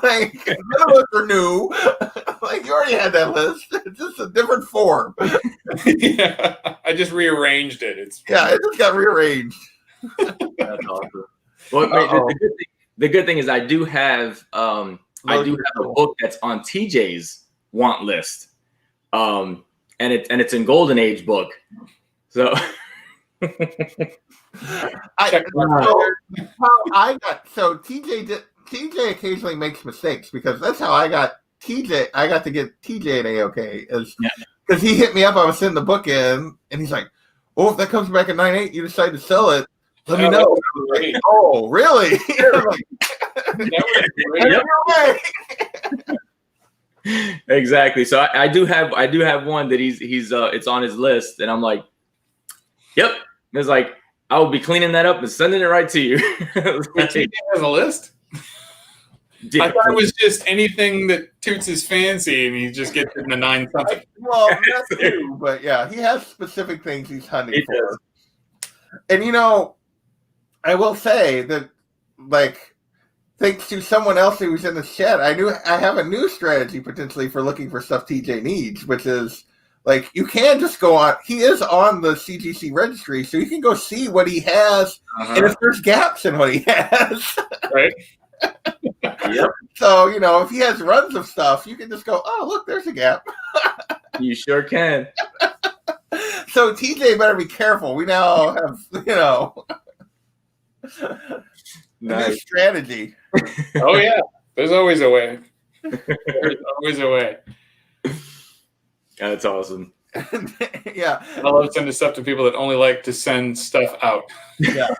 Like none of us are new. Like you already had that list. It's just a different form." Yeah, I just rearranged it. It just got rearranged. That's awesome. Well, the good thing is I do have a book that's on TJ's want list, and it's in Golden Age book. So TJ occasionally makes mistakes because that's how I got TJ. I got to get TJ an AOK because he hit me up. I was sending the book in, and he's like, "Oh, if that comes back at 9.8, you decide to sell it. Let me know." Like, oh, really? Exactly. So I do have one that he's it's on his list, and I'm like, yep. And it's like I will be cleaning that up and sending it right to you. TJ has a list. Yeah. I thought it was just anything that toots his fancy, and he just gets in the 9 something. Well, that's too, but yeah, he has specific things he's hunting for. And I will say that, like, thanks to someone else who was in the chat, I have a new strategy potentially for looking for stuff TJ needs, which is like you can just go on. He is on the CGC registry, so you can go see what he has, and if there's gaps in what he has, right? Yep. So if he has runs of stuff, you can just go, "Oh, look, there's a gap." You sure can. So TJ better be careful. We now have nice strategy. Oh yeah, there's always a way. There's always a way. That's awesome. Yeah, I love sending stuff to people that only like to send stuff out. Yeah.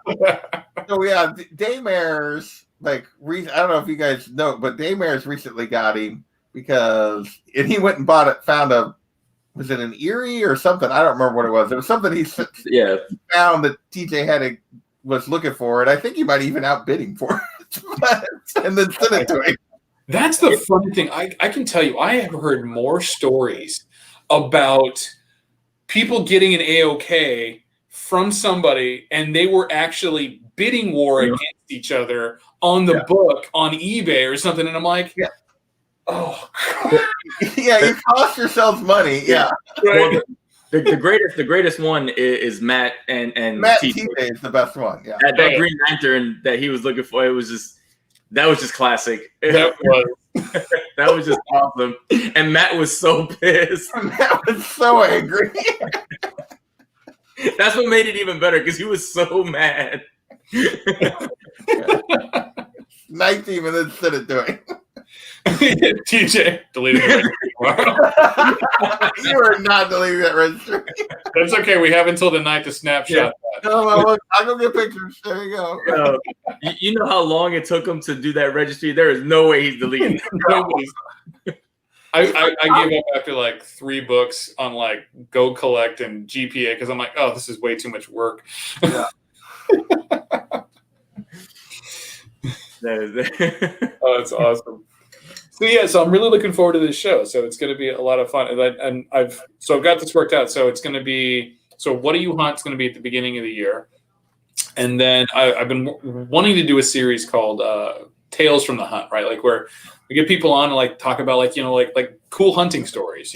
So yeah, Daymare's I don't know if you guys know, but Daymare's recently got him and he went and found was it an Erie or something? I don't remember what it was. It was something he found that TJ was looking for, and I think he might even outbid him for it, and then sent it to him. That's the funny thing. I can tell you, I have heard more stories about people getting an AOK from somebody, and they were actually bidding war against each other on the book on eBay or something, and I'm like, oh, yeah, you cost yourselves money, yeah. Right. Well, the greatest one is Matt and Matt TJ is the best one. Yeah, that Green Lantern that he was looking for. That was just classic. That was just awesome. And Matt was so pissed. Matt was so angry. That's what made it even better because he was so mad. Nice even then sent it to him. TJ deleted the registry tomorrow. You are not deleting that registry. That's okay. We have until the night to snapshot that. No, I'll go get pictures. There you go. You know how long it took him to do that registry? There is no way he's deleting it. I gave up after like 3 books on like Go Collect and GPA because I'm like, oh, this is way too much work. Yeah. Oh, that's awesome. So I'm really looking forward to this show. So it's going to be a lot of fun, and I've got this worked out. So it's going to be What Do You Hunt? It's going to be at the beginning of the year, and then I've been wanting to do a series called Tales from the Hunt, right? Like where we get people on to like talk about like cool hunting stories,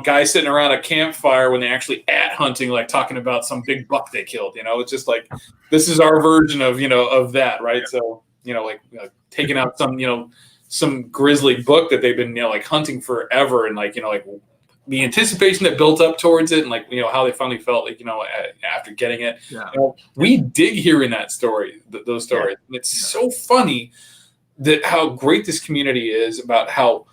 guys sitting around a campfire when they're actually at hunting, like talking about some big buck they killed. It's just like this is our version of of that, right? So taking out some grizzly book that they've been hunting forever, and the anticipation that built up towards it, and how they finally felt after getting it. Yeah. We dig here in that story, those stories, and it's so funny that how great this community is about how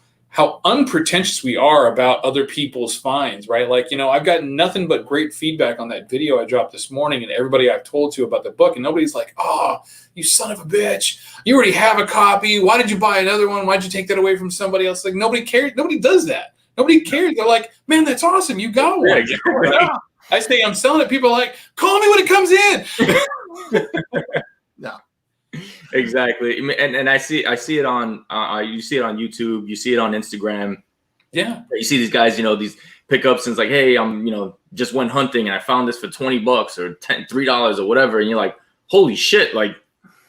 unpretentious we are about other people's finds, right? I've gotten nothing but great feedback on that video I dropped this morning, and everybody I've told to about the book, and nobody's like, "Oh, you son of a bitch, you already have a copy. Why did you buy another one? Why'd you take that away from somebody else?" Like, nobody cares. Nobody does that. Nobody cares. They're like, man, that's awesome. You got one. Yeah, exactly. Right? I say I'm selling it. People are like, call me when it comes in. No. Exactly. And I see it on you see it on YouTube, you see it on Instagram. Yeah. You see these guys, these pickups, and it's like, hey, I'm just went hunting and I found this for $20 or $3 or whatever, and you're like, holy shit, like,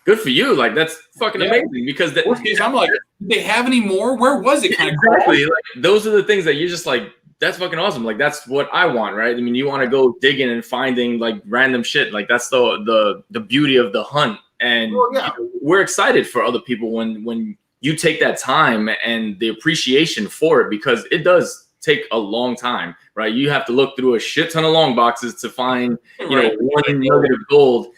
good for you, like, that's fucking amazing. Because worst case, I'm like, do they have any more? Where was it? Kind exactly. Like, those are the things that you're just like, that's fucking awesome. Like, that's what I want, right? I mean, you want to go digging and finding like random shit. Like, that's the beauty of the hunt. And we're excited for other people when you take that time and the appreciation for it, because it does take a long time, right? You have to look through a shit ton of long boxes to find, one nugget of gold.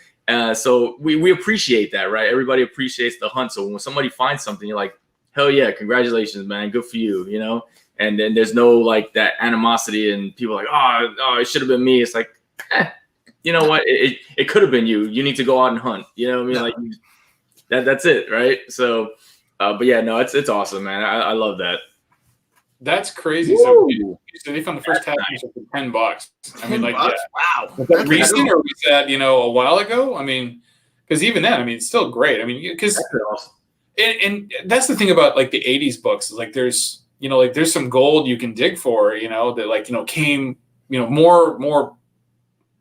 So we appreciate that, right? Everybody appreciates the hunt. So when somebody finds something, you're like, hell yeah, congratulations, man. Good for you, And then there's no like that animosity and people are like, oh, it should have been me. It's like, you know what? It could have been you. You need to go out and hunt. You know what I mean? Like that's it, right? So, but yeah, no, it's awesome, man. I love that. That's crazy. So they found the first tattoo for $10. I mean, like, wow. Was that recent or was that a while ago? I mean, because even then, I mean, it's still great. I mean, because awesome. and that's the thing about like the '80s books is like there's there's some gold you can dig for, that like came more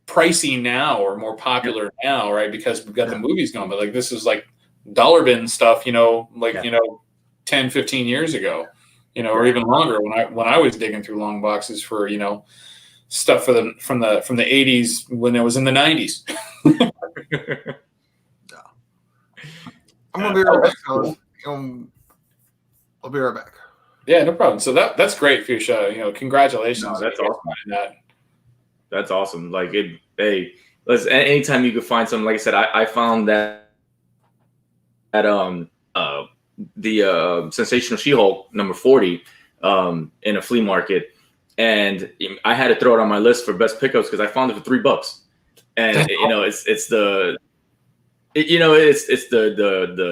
pricey now or more popular now, right? Because we've got the movies going, but like this is like dollar bin stuff, 10, 15 years ago, or even longer when I was digging through long boxes for, stuff from the 80s when it was in the 90s. I'm gonna be right back, fellas. I'll be right back. Yeah, no problem. So that's great, Fuchsia. Congratulations. No, that's awesome. That. That's awesome. Like anytime you could find something, like I said, I found that at the Sensational She-Hulk number 40 in a flea market, and I had to throw it on my list for best pickups because I found it for $3, and it's the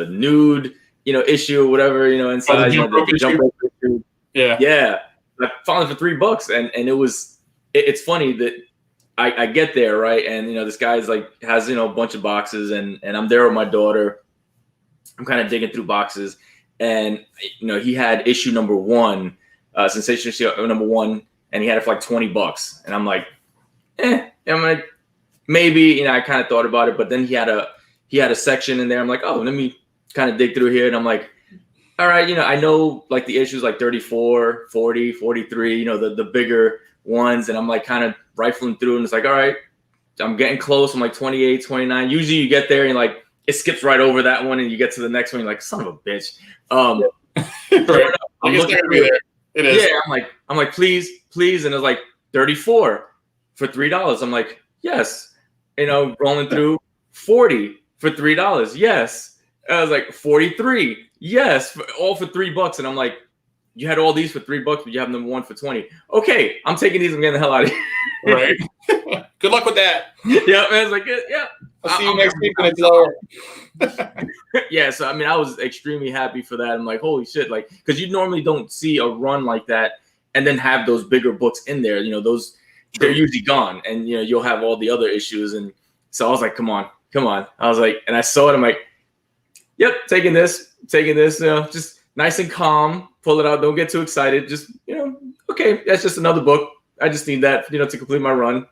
nude issue or whatever inside the jump rope issue. Yeah. I found it for $3, and it was it's funny that I get there, right, and this guy's like has a bunch of boxes, and I'm there with my daughter. I'm kind of digging through boxes, and he had issue number 1, Sensational She-Hulk number 1, and he had it for like $20, and I'm like, I'm like, maybe I kind of thought about it, but then he had a section in there. I'm like, oh, let me kind of dig through here, and I'm like, all right, I know like the issues like 34, 40, 43, the bigger ones, and I'm like kind of rifling through, and it's like, all right, I'm getting close. I'm like 28, 29. Usually you get there and like it skips right over that one, and you get to the next one. You're like, son of a bitch. Right. I'm looking at it. It is. Yeah, I'm like, please, and it's like 34 for $3. I'm like, yes. Rolling through 40 for $3. Yes. I was like 43. Yes, all for $3. And I'm like, you had all these for $3, but you have number 1 for 20. Okay, I'm taking these. I'm getting the hell out of here. Right. Good luck with that. Yeah, man. It's like, yeah. I'll see you next week when it's lower. Yeah, so I mean, I was extremely happy for that. I'm like, holy shit, like, because you normally don't see a run like that and then have those bigger books in there. those they're usually gone, and you'll have all the other issues. And so I was like, come on. I was like, and I saw it. I'm like, yep, taking this, just nice and calm. Pull it out. Don't get too excited. Just, okay, that's just another book. I just need that, to complete my run.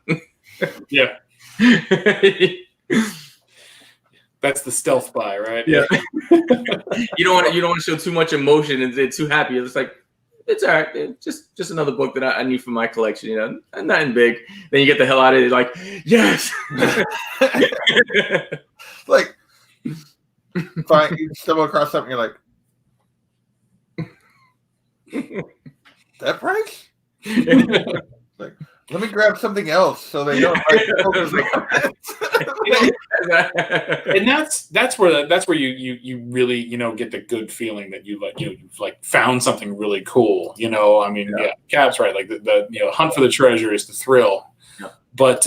Yeah. That's the stealth buy, right? Yeah. You don't want to show too much emotion and they're too happy. It's like, it's all right. It's just another book that I need for my collection, nothing big. Then you get the hell out of it. Like, yes. Like, fine, you stumble across something, you're like, that price? Like, let me grab something else so they don't. And that's where you really get the good feeling that you've like found something really cool. I mean, Cap's right. Like the hunt for the treasure is the thrill, but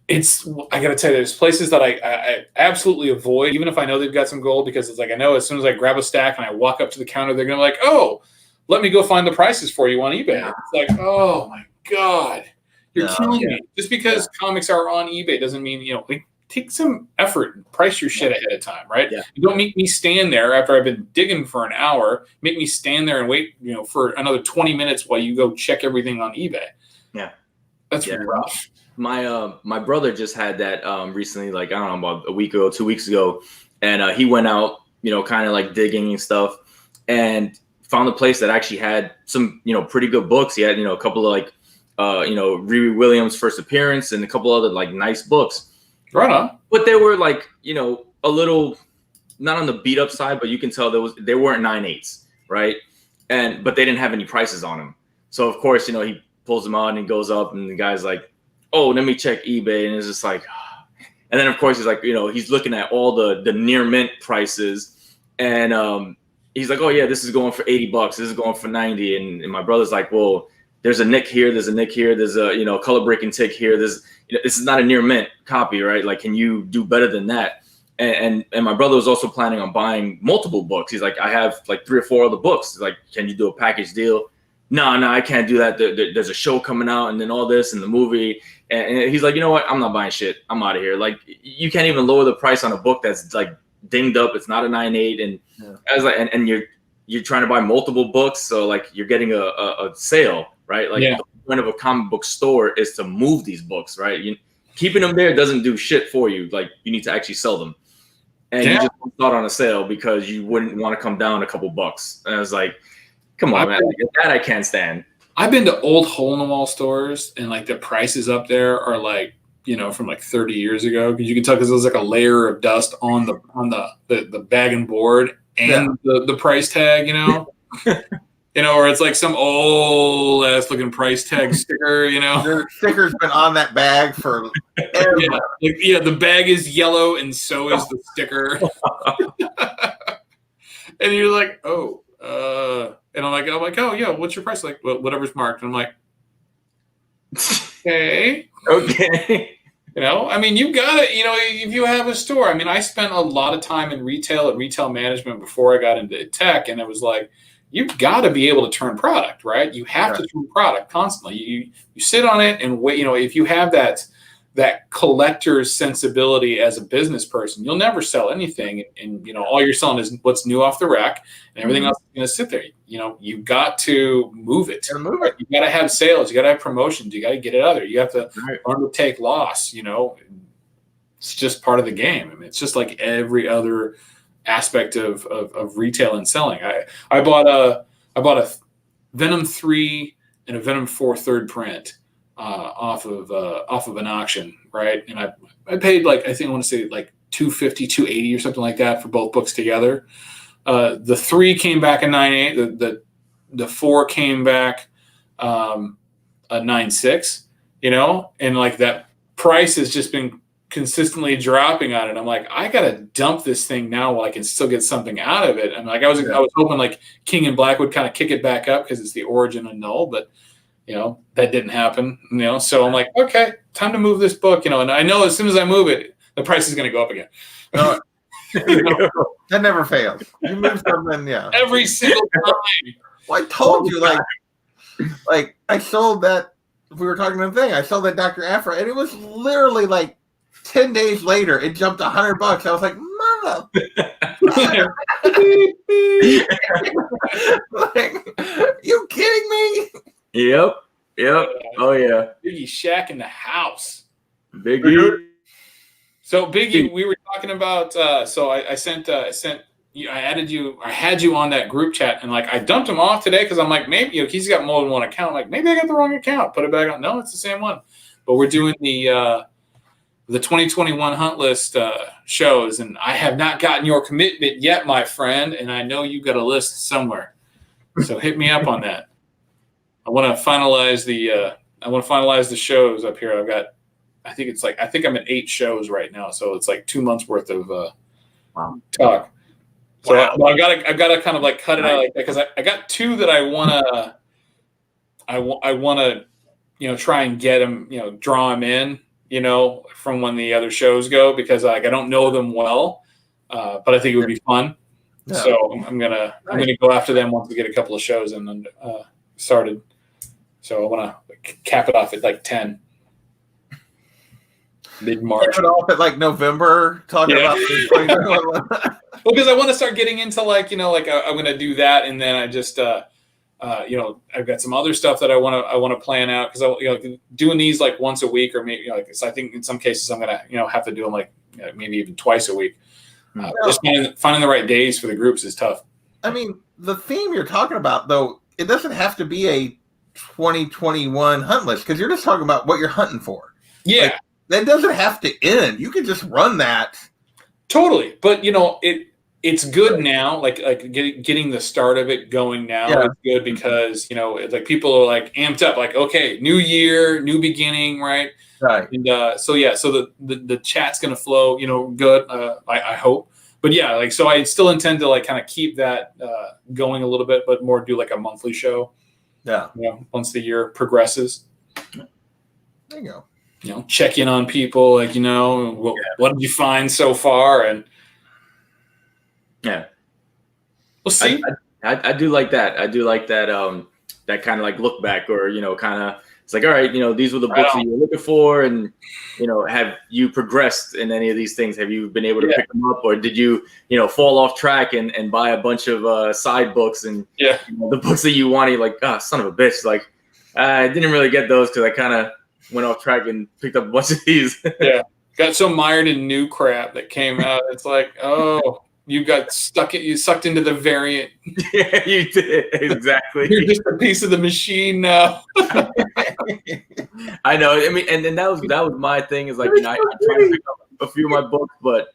it's, I gotta tell you, there's places that I absolutely avoid, even if I know they've got some gold, because it's like I know as soon as I grab a stack and I walk up to the counter, they're gonna be like, oh, let me go find the prices for you on eBay. It's like, oh my God, you're killing me. Just because comics are on eBay doesn't mean, like, take some effort and price your shit ahead of time, right? Yeah. You don't make me stand there after I've been digging for an hour, make me stand there and wait, for another 20 minutes while you go check everything on eBay. Yeah. That's rough. My brother just had that recently, like, I don't know, about a week ago, 2 weeks ago. And he went out, kind of like digging and stuff, and found a place that actually had some, pretty good books. He had, a couple of like, Riri Williams' first appearance and a couple other like nice books. Right on. But they were like, a little not on the beat up side, but you can tell they weren't 9/8, right? But they didn't have any prices on them. So of course, he pulls them out and he goes up and the guy's like, oh, let me check eBay. And it's just like, and then of course he's like, he's looking at all the near mint prices, and he's like, oh yeah, this is going for $80, this is going for 90. And my brother's like, well, there's a nick here, there's a nick here, there's a color breaking tick here, this is not a near mint copy, right? Like, can you do better than that? And my brother was also planning on buying multiple books. He's like, I have like 3 or 4 other books. He's like, can you do a package deal? No, I can't do that. There's a show coming out and then all this and the movie. And he's like, you know what? I'm not buying shit. I'm out of here. Like, you can't even lower the price on a book that's like dinged up. It's not a 9/8. And I was like, and you're trying to buy multiple books. So like you're getting a sale, right? Like the point of a comic book store is to move these books, right? Keeping them there doesn't do shit for you. Like, you need to actually sell them. And you just thought on a sale because you wouldn't want to come down a couple bucks. And I was like, come on, man. That I can't stand. I've been to old hole-in-the-wall stores, and like the prices up there are like, from like 30 years ago, because you can tell because there's like a layer of dust on the bag and board and the price tag, or it's like some old ass looking price tag sticker, The sticker's been on that bag for the bag is yellow and so is the sticker. And you're like, and I'm like, oh yeah, what's your price? Like, well, whatever's marked. And I'm like, okay. I mean, you got it. If you have a store. I mean, I spent a lot of time in retail and retail management before I got into tech, and it was like, you've got to be able to turn product, right? You have to turn product constantly. You sit on it and wait. If you have that collector's sensibility as a business person, you'll never sell anything. And all you're selling is what's new off the rack, and everything else is going to sit there. You've got to move it. You got to have sales. You got to have promotions. You got to get it out there. You have to learn to take loss. It's just part of the game. I mean, it's just like every other aspect of retail and selling. I bought a Venom 3 and a Venom 4 third print off of an auction, right? And I paid like, I want to say like $250, $280 or something like that for both books together. The 3 came back a 9.8. The 4 came back a 9.6. And like that price has just been consistently dropping on it. I'm like, I gotta dump this thing now while I can still get something out of it. And like I was hoping like King and Black would kind of kick it back up because it's the origin of Null, but that didn't happen. So I'm like, okay, time to move this book. And I know as soon as I move it, the price is gonna go up again. That never fails. You move something, every single time. Well, I told you, like I sold that. We were talking about the thing. I sold that Dr. Aphra, and it was literally like 10 days later, it jumped $100. I was like, mother. You kidding me? Yep. Oh yeah. Biggie Shack in the house. Biggie. So Biggie, we were talking about. So I sent. I added you. I had you on that group chat, and like I dumped him off today because I'm like, maybe he's got more than one account. Like maybe I got the wrong account. Put it back on. No, it's the same one. But we're doing the 2021 Hunt List shows, and I have not gotten your commitment yet, my friend. And I know you got a list somewhere, so hit me up on that. I want to finalize the shows up here. I've got, I think I'm at 8 shows right now, so it's like 2 months worth of talk. So I've got to kind of like cut it out like that because I got 2 that I want to try and get them, draw them in. From when the other shows go, because like I don't know them well, but I think it would be fun. Yeah. So I'm gonna go after them once we get a couple of shows and then started. So I want to cap it off at like 10 mid-March. Cap it off at like November, talking about the 2021. Well, because I want to start getting into like I'm gonna do that, and then I just I've got some other stuff that I want to plan out because doing these like once a week or maybe I think in some cases I'm gonna have to do them like maybe even twice a week. Just finding the right days for the groups is tough. I mean, the theme you're talking about, though, it doesn't have to be a 2021 hunt list because you're just talking about what you're hunting for. Yeah, like, that doesn't have to end. You can just run that. Totally, but it's good now. Like getting the start of it going now is good because like people are like amped up. Like, okay, new year, new beginning, right? Right. And so the chat's gonna flow, good. I hope. But yeah, like so I still intend to like kind of keep that going a little bit, but more do like a monthly show. Yeah. Once the year progresses. There you go. Check in on people, like what did you find so far, and yeah, we'll see. I do like that. I do like that. That kind of like look back, or kind of it's like, all right, these were the books that you were looking for, and have you progressed in any of these things? Have you been able to pick them up, or did you fall off track and buy a bunch of side books and the books that you wanted? Like, son of a bitch! Like, I didn't really get those because I kind of went off track and picked up a bunch of these. Got so mired in new crap that came out. It's like, oh. You got you sucked into the variant. Yeah, you did. Exactly. You're just a piece of the machine now. I know. I mean, and that was my thing is like, I tried to pick up a few of my books, but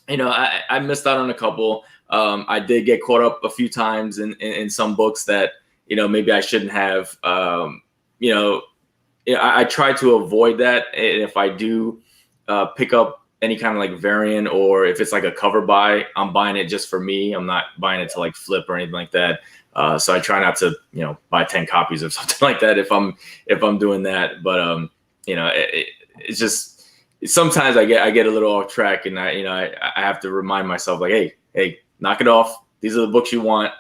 I missed out on a couple. I did get caught up a few times in some books that, maybe I shouldn't have. I try to avoid that. And if I do pick up any kind of like variant, or if it's like a cover buy, I'm buying it just for me. I'm not buying it to like flip or anything like that. So I try not to, buy 10 copies or something like that if I'm doing that. But it's just sometimes I get a little off track, and I have to remind myself like, hey, knock it off. These are the books you want.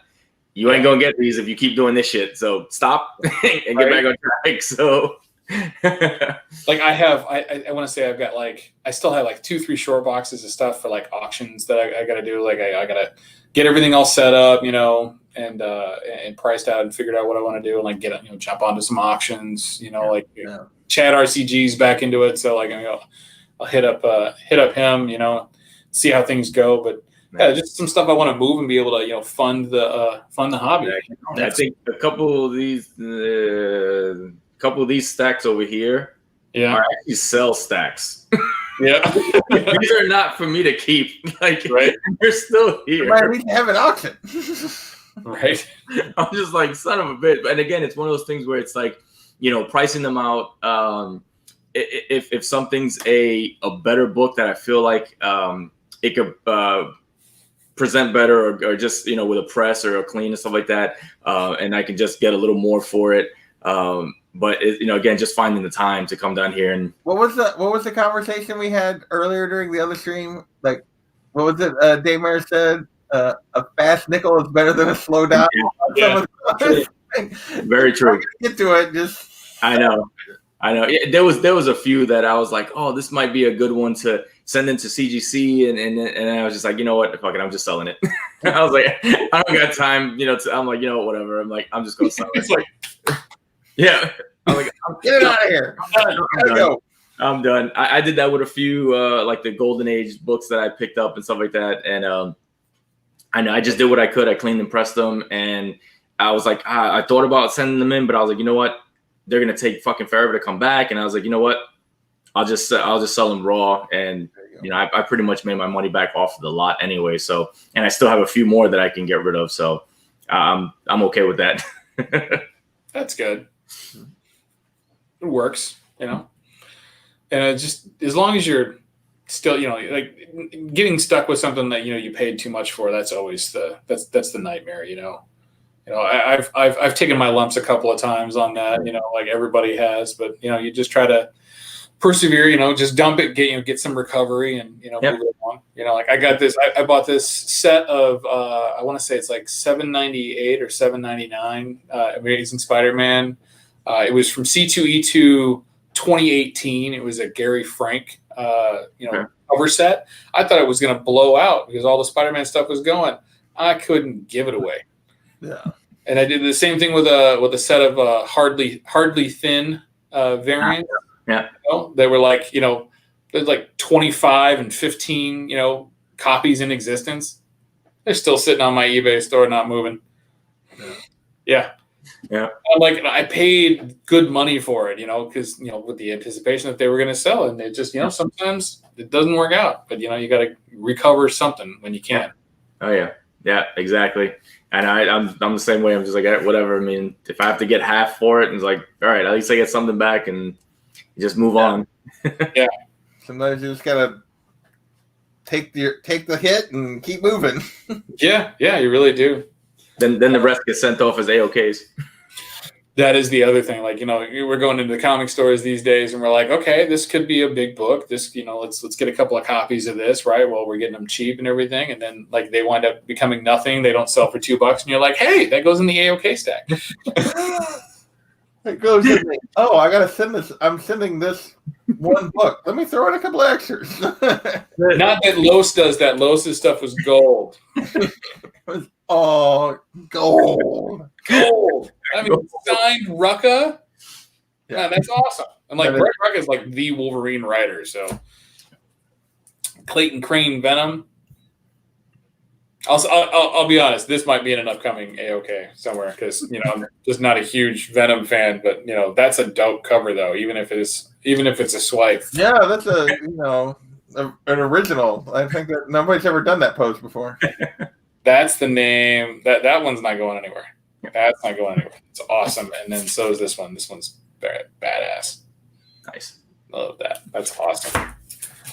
You ain't gonna get these if you keep doing this shit. So stop and get back on track. So. Like I want to say I've got like I still have like 2-3 short boxes of stuff for like auctions that I got to do. Like I got to get everything all set up, and priced out and figured out what I want to do, and like get jump onto some auctions, Chad RCG's back into it. So like I'll hit up him, see how things go. But yeah, just some stuff I want to move and be able to fund the hobby. I think a couple of these stacks over here are actually sell stacks. Yeah. These are not for me to keep. Like, right. They're still here. Right, we can have an auction. Right. I'm just like, son of a bitch. And again, it's one of those things where it's like, pricing them out. If something's a better book that I feel like it could present better, or just, with a press or a clean and stuff like that, and I can just get a little more for it. But again, just finding the time to come down here. And what was the conversation we had earlier during the other stream? Like, what was it? Daymare said a fast nickel is better than a slow down. Yeah. Very true. Get to it. I know. Yeah, there was a few that I was like, oh, this might be a good one to send into CGC, and I was just like, you know what, fuck it, I'm just selling it. I was like, I don't got time, I'm like, whatever. I'm like, I'm just gonna sell it. It's like. Yeah, I'm like, get it out of here. I'm done. I did that with a few like the Golden Age books that I picked up and stuff like that, and I know I just did what I could. I cleaned and pressed them, and I was like, I thought about sending them in, but I was like, you know what, they're gonna take fucking forever to come back, and I was like, you know what, I'll just sell them raw, and I pretty much made my money back off of the lot anyway. So, and I still have a few more that I can get rid of, so I'm okay with that. That's good. It works, and it's just as long as you're still, like getting stuck with something that you paid too much for. That's always that's the nightmare. I've taken my lumps a couple of times on that. Like everybody has, but you just try to persevere, just dump it, get some recovery, and move it along. Like I got this, I bought this set of I want to say it's like $7.98 or $7.99 Amazing Spider-Man. It was from C2E2 2018. It was a Gary Frank cover set. I thought it was going to blow out because all the Spider-Man stuff was going. I couldn't give it away. Yeah. And I did the same thing with a set of hardly thin variants. Yeah. They were like, there's like 25 and 15, copies in existence. They're still sitting on my eBay store, not moving. Yeah. I paid good money for it, because, with the anticipation that they were going to sell. And it just, sometimes it doesn't work out. But, you got to recover something when you can. Oh, yeah. Yeah, exactly. And I'm the same way. I'm just like, whatever. I mean, if I have to get half for it, and it's like, all right, at least I get something back and just move on. Yeah. Sometimes you just gotta take the hit and keep moving. Yeah, you really do. Then the rest gets sent off as AOKs. That is the other thing. Like, we're going into the comic stores these days and we're like, okay, this could be a big book. This, let's get a couple of copies of this, right? Well, we're getting them cheap and everything. And then like they wind up becoming nothing. They don't sell for $2 and you're like, hey, that goes in the AOK stack. It goes in the, I gotta send this. I'm sending this one book. Let me throw in a couple of extras. Not that Los does that. Los's stuff was gold. Gold. Gold. I mean, signed Rucka. Yeah, that's awesome. And like Brett Rucka is like the Wolverine writer. So Clayton Crane Venom. I'll be honest. This might be in an upcoming AOK somewhere because I'm just not a huge Venom fan. But that's a dope cover though. Even if it's a swipe. Yeah, that's an original. I think that nobody's ever done that pose before. That's the name. That one's not going anywhere. That's not going anywhere. It's awesome. And then so is this one. This one's badass. Nice. Love that. That's awesome.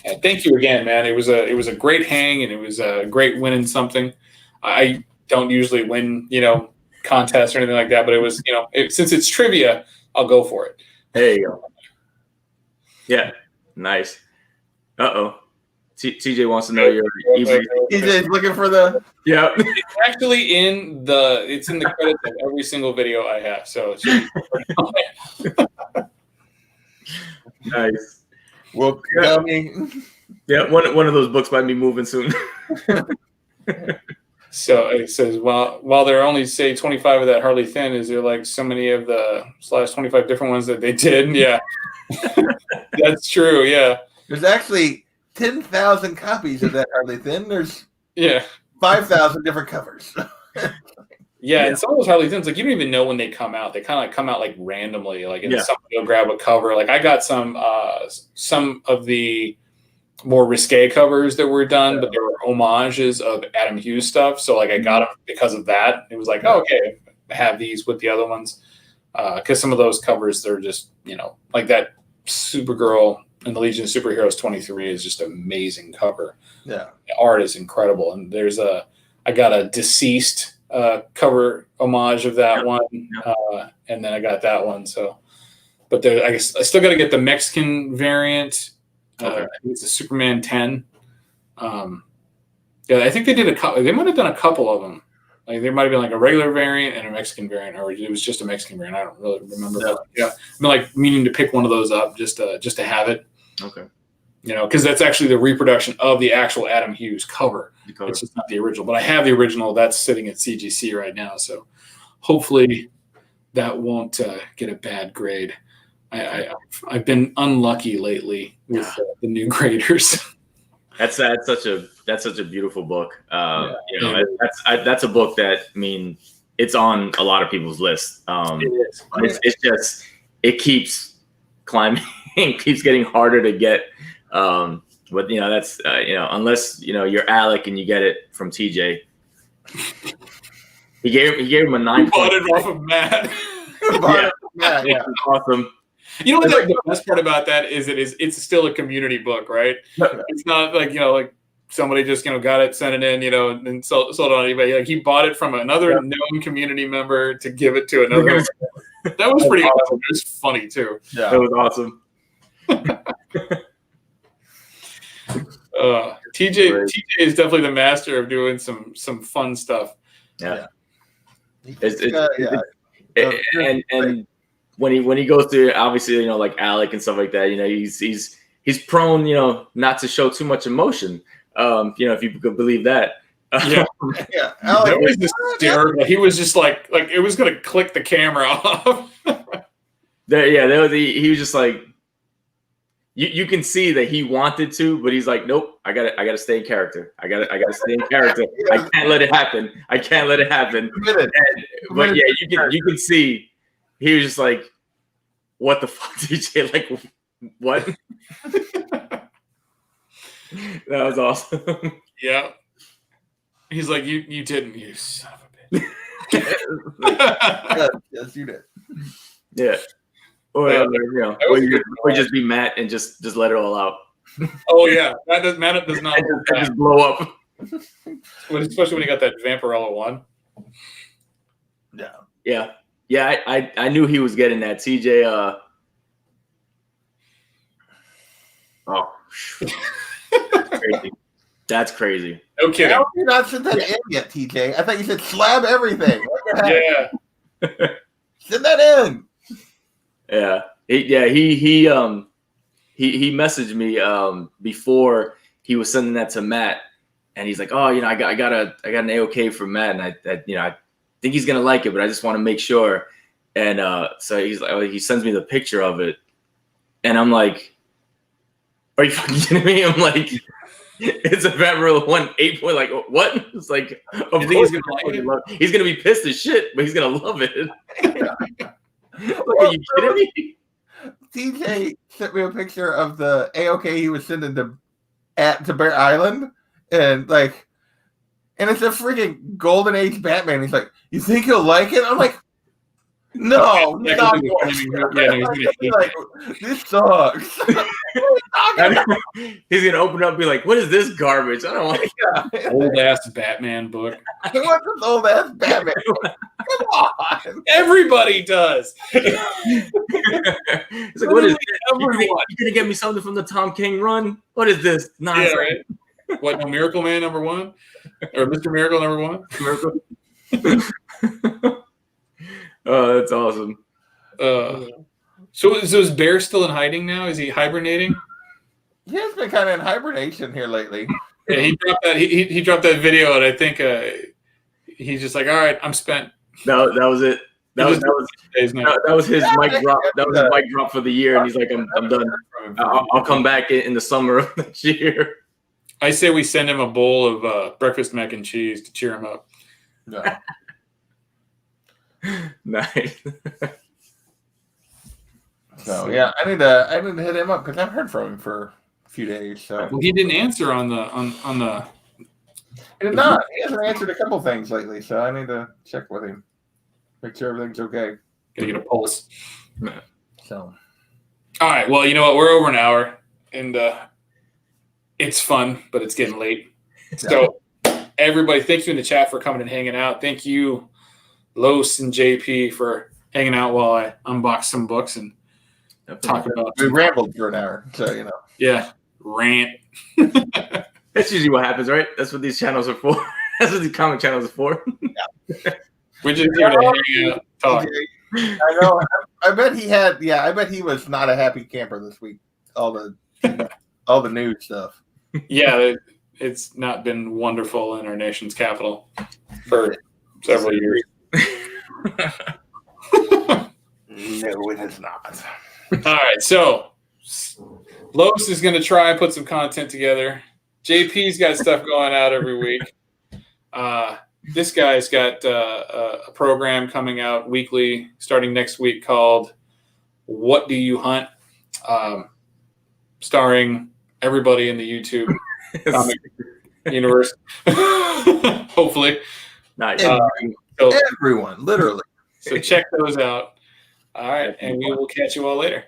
And thank you again, man. It was a great hang, and it was a great winning something. I don't usually win, contests or anything like that, but it was, since it's trivia, I'll go for it. There you go. Yeah, nice. TJ wants to know your eBay. TJ's looking for the. Yeah. It's actually in the credits of every single video I have. So nice. Well, yeah, one of those books might be moving soon. So it says, while there are only say 25 of that hardly thin, is there like so many of the /25 different ones that they did? Yeah, that's true. Yeah, there's actually 10,000 copies of that hardly thin. There's 5,000 different covers. Yeah, and some of those Harley Thins, like you don't even know when they come out. They kind of come out like randomly. Like, and somebody will grab a cover. Like I got some of the more risque covers that were done, but they were homages of Adam Hughes stuff. So like I got them because of that. It was like, okay, I have these with the other ones because some of those covers they're just like that Supergirl and the Legion of Superheroes 23 is just an amazing cover. Yeah, the art is incredible, and I got a Deceased cover homage of that one, and then I got that one. So, but I guess I still got to get the Mexican variant. I think it's a Superman 10. I think they did a couple. They might have done a couple of them. Like there might have been like a regular variant and a Mexican variant, or it was just a Mexican variant. I don't really remember. Yeah, I've been like meaning to pick one of those up just to have it. Okay. Because that's actually the reproduction of the actual Adam Hughes cover. It's just not the original. But I have the original that's sitting at CGC right now. So hopefully that won't get a bad grade. I've been unlucky lately with the new graders. That's such a beautiful book. That's a book that it's on a lot of people's list. It's just it keeps climbing, keeps getting harder to get. But that's unless you're Alec and you get it from TJ. He gave him a 9. Bought it off of Matt. Yeah. Awesome. You know what the best part about that is it's still a community book, right? It's not like like somebody just got it, sent it in, and sold it on eBay. Like he bought it from another known community member to give it to another. That was pretty awesome. It was funny too. Yeah, it was awesome. TJ is definitely the master of doing some fun stuff. Yeah. Yeah. And when he goes to, obviously, like Alec and stuff like that, he's prone, not to show too much emotion. If you could believe that. Yeah. Yeah. That was hysterical. He was just like it was gonna click the camera off. He was just like, you can see that he wanted to, but he's like, nope, I gotta stay in character. I gotta stay in character. I can't let it happen. But yeah, you can see he was just like, what the fuck, DJ? Like, what? That was awesome. Yeah. He's like, you didn't, you son of a bitch. Yes, you did. Yeah. Or just be Matt and just let it all out. Oh yeah, Matt does not just blow up. Especially when he got that Vampirella one. Yeah. I knew he was getting that. TJ. Crazy. That's crazy. No kidding. How have you not sent that in yet, TJ? I thought you said slab everything. Yeah. Send that in. Yeah. He messaged me before he was sending that to Matt, and he's like, "Oh, I got an AOK from Matt, and I think he's gonna like it, but I just want to make sure." And so he's like, he sends me the picture of it, and I'm like, "Are you fucking kidding me?" I'm like, "It's a Vampirella 1 8 point." Like, what? It's like, of course he's gonna like it. He's gonna be pissed as shit, but he's gonna love it. Like, are you kidding me? TJ sent me a picture of the AOK he was sending to Bear Island, and it's a freaking Golden Age Batman. He's like, "You think he'll like it?" I'm like, "No, he's not like, this sucks." He's gonna open up and be like, "What is this garbage? I don't want old ass Batman book." I want this old ass Batman. Come on, everybody does. He's like, "What is this? You gonna get me something from the Tom King run? What is this nonsense?" Yeah, right. What? No, Miracle Man #1 or Mr. Miracle #1? Miracle. Oh, that's awesome. So is Bear still in hiding now? Is he hibernating? He has been kind of in hibernation here lately. Yeah, he dropped that. He dropped that video, and I think he's just like, "All right, I'm spent." No, that was it. That was his mic drop. That was his mic drop for the year, and he's like, "I'm done. I'll come back in the summer of next year." I say we send him a bowl of breakfast mac and cheese to cheer him up. No. Nice. So yeah, I need to hit him up because I've heard from him for a few days. So well, he didn't answer on the. He did not. He hasn't answered a couple things lately, so I need to check with him, make sure everything's okay. Gotta get a pulse. So, all right. Well, you know what? We're over an hour, and it's fun, but it's getting late. So, everybody, thank you in the chat for coming and hanging out. Thank you, Los and JP, for hanging out while I unbox some books and talk about. We rambled for an hour, so Yeah, rant. That's usually what happens, right? That's what these channels are for. That's what these comic channels are for. Yeah. We're just here to hang out, talk. I know. I bet he had. Yeah, I bet he was not a happy camper this week. All the news stuff. Yeah, it's not been wonderful in our nation's capital for several years. No, it has not. All right, so Los is going to try and put some content together. JP's got stuff going out every week. This guy's got a program coming out weekly starting next week called What Do You Hunt? Starring everybody in the YouTube comic universe. Hopefully. Nice. Everyone, literally. So check those out. All right, and we will catch you all later.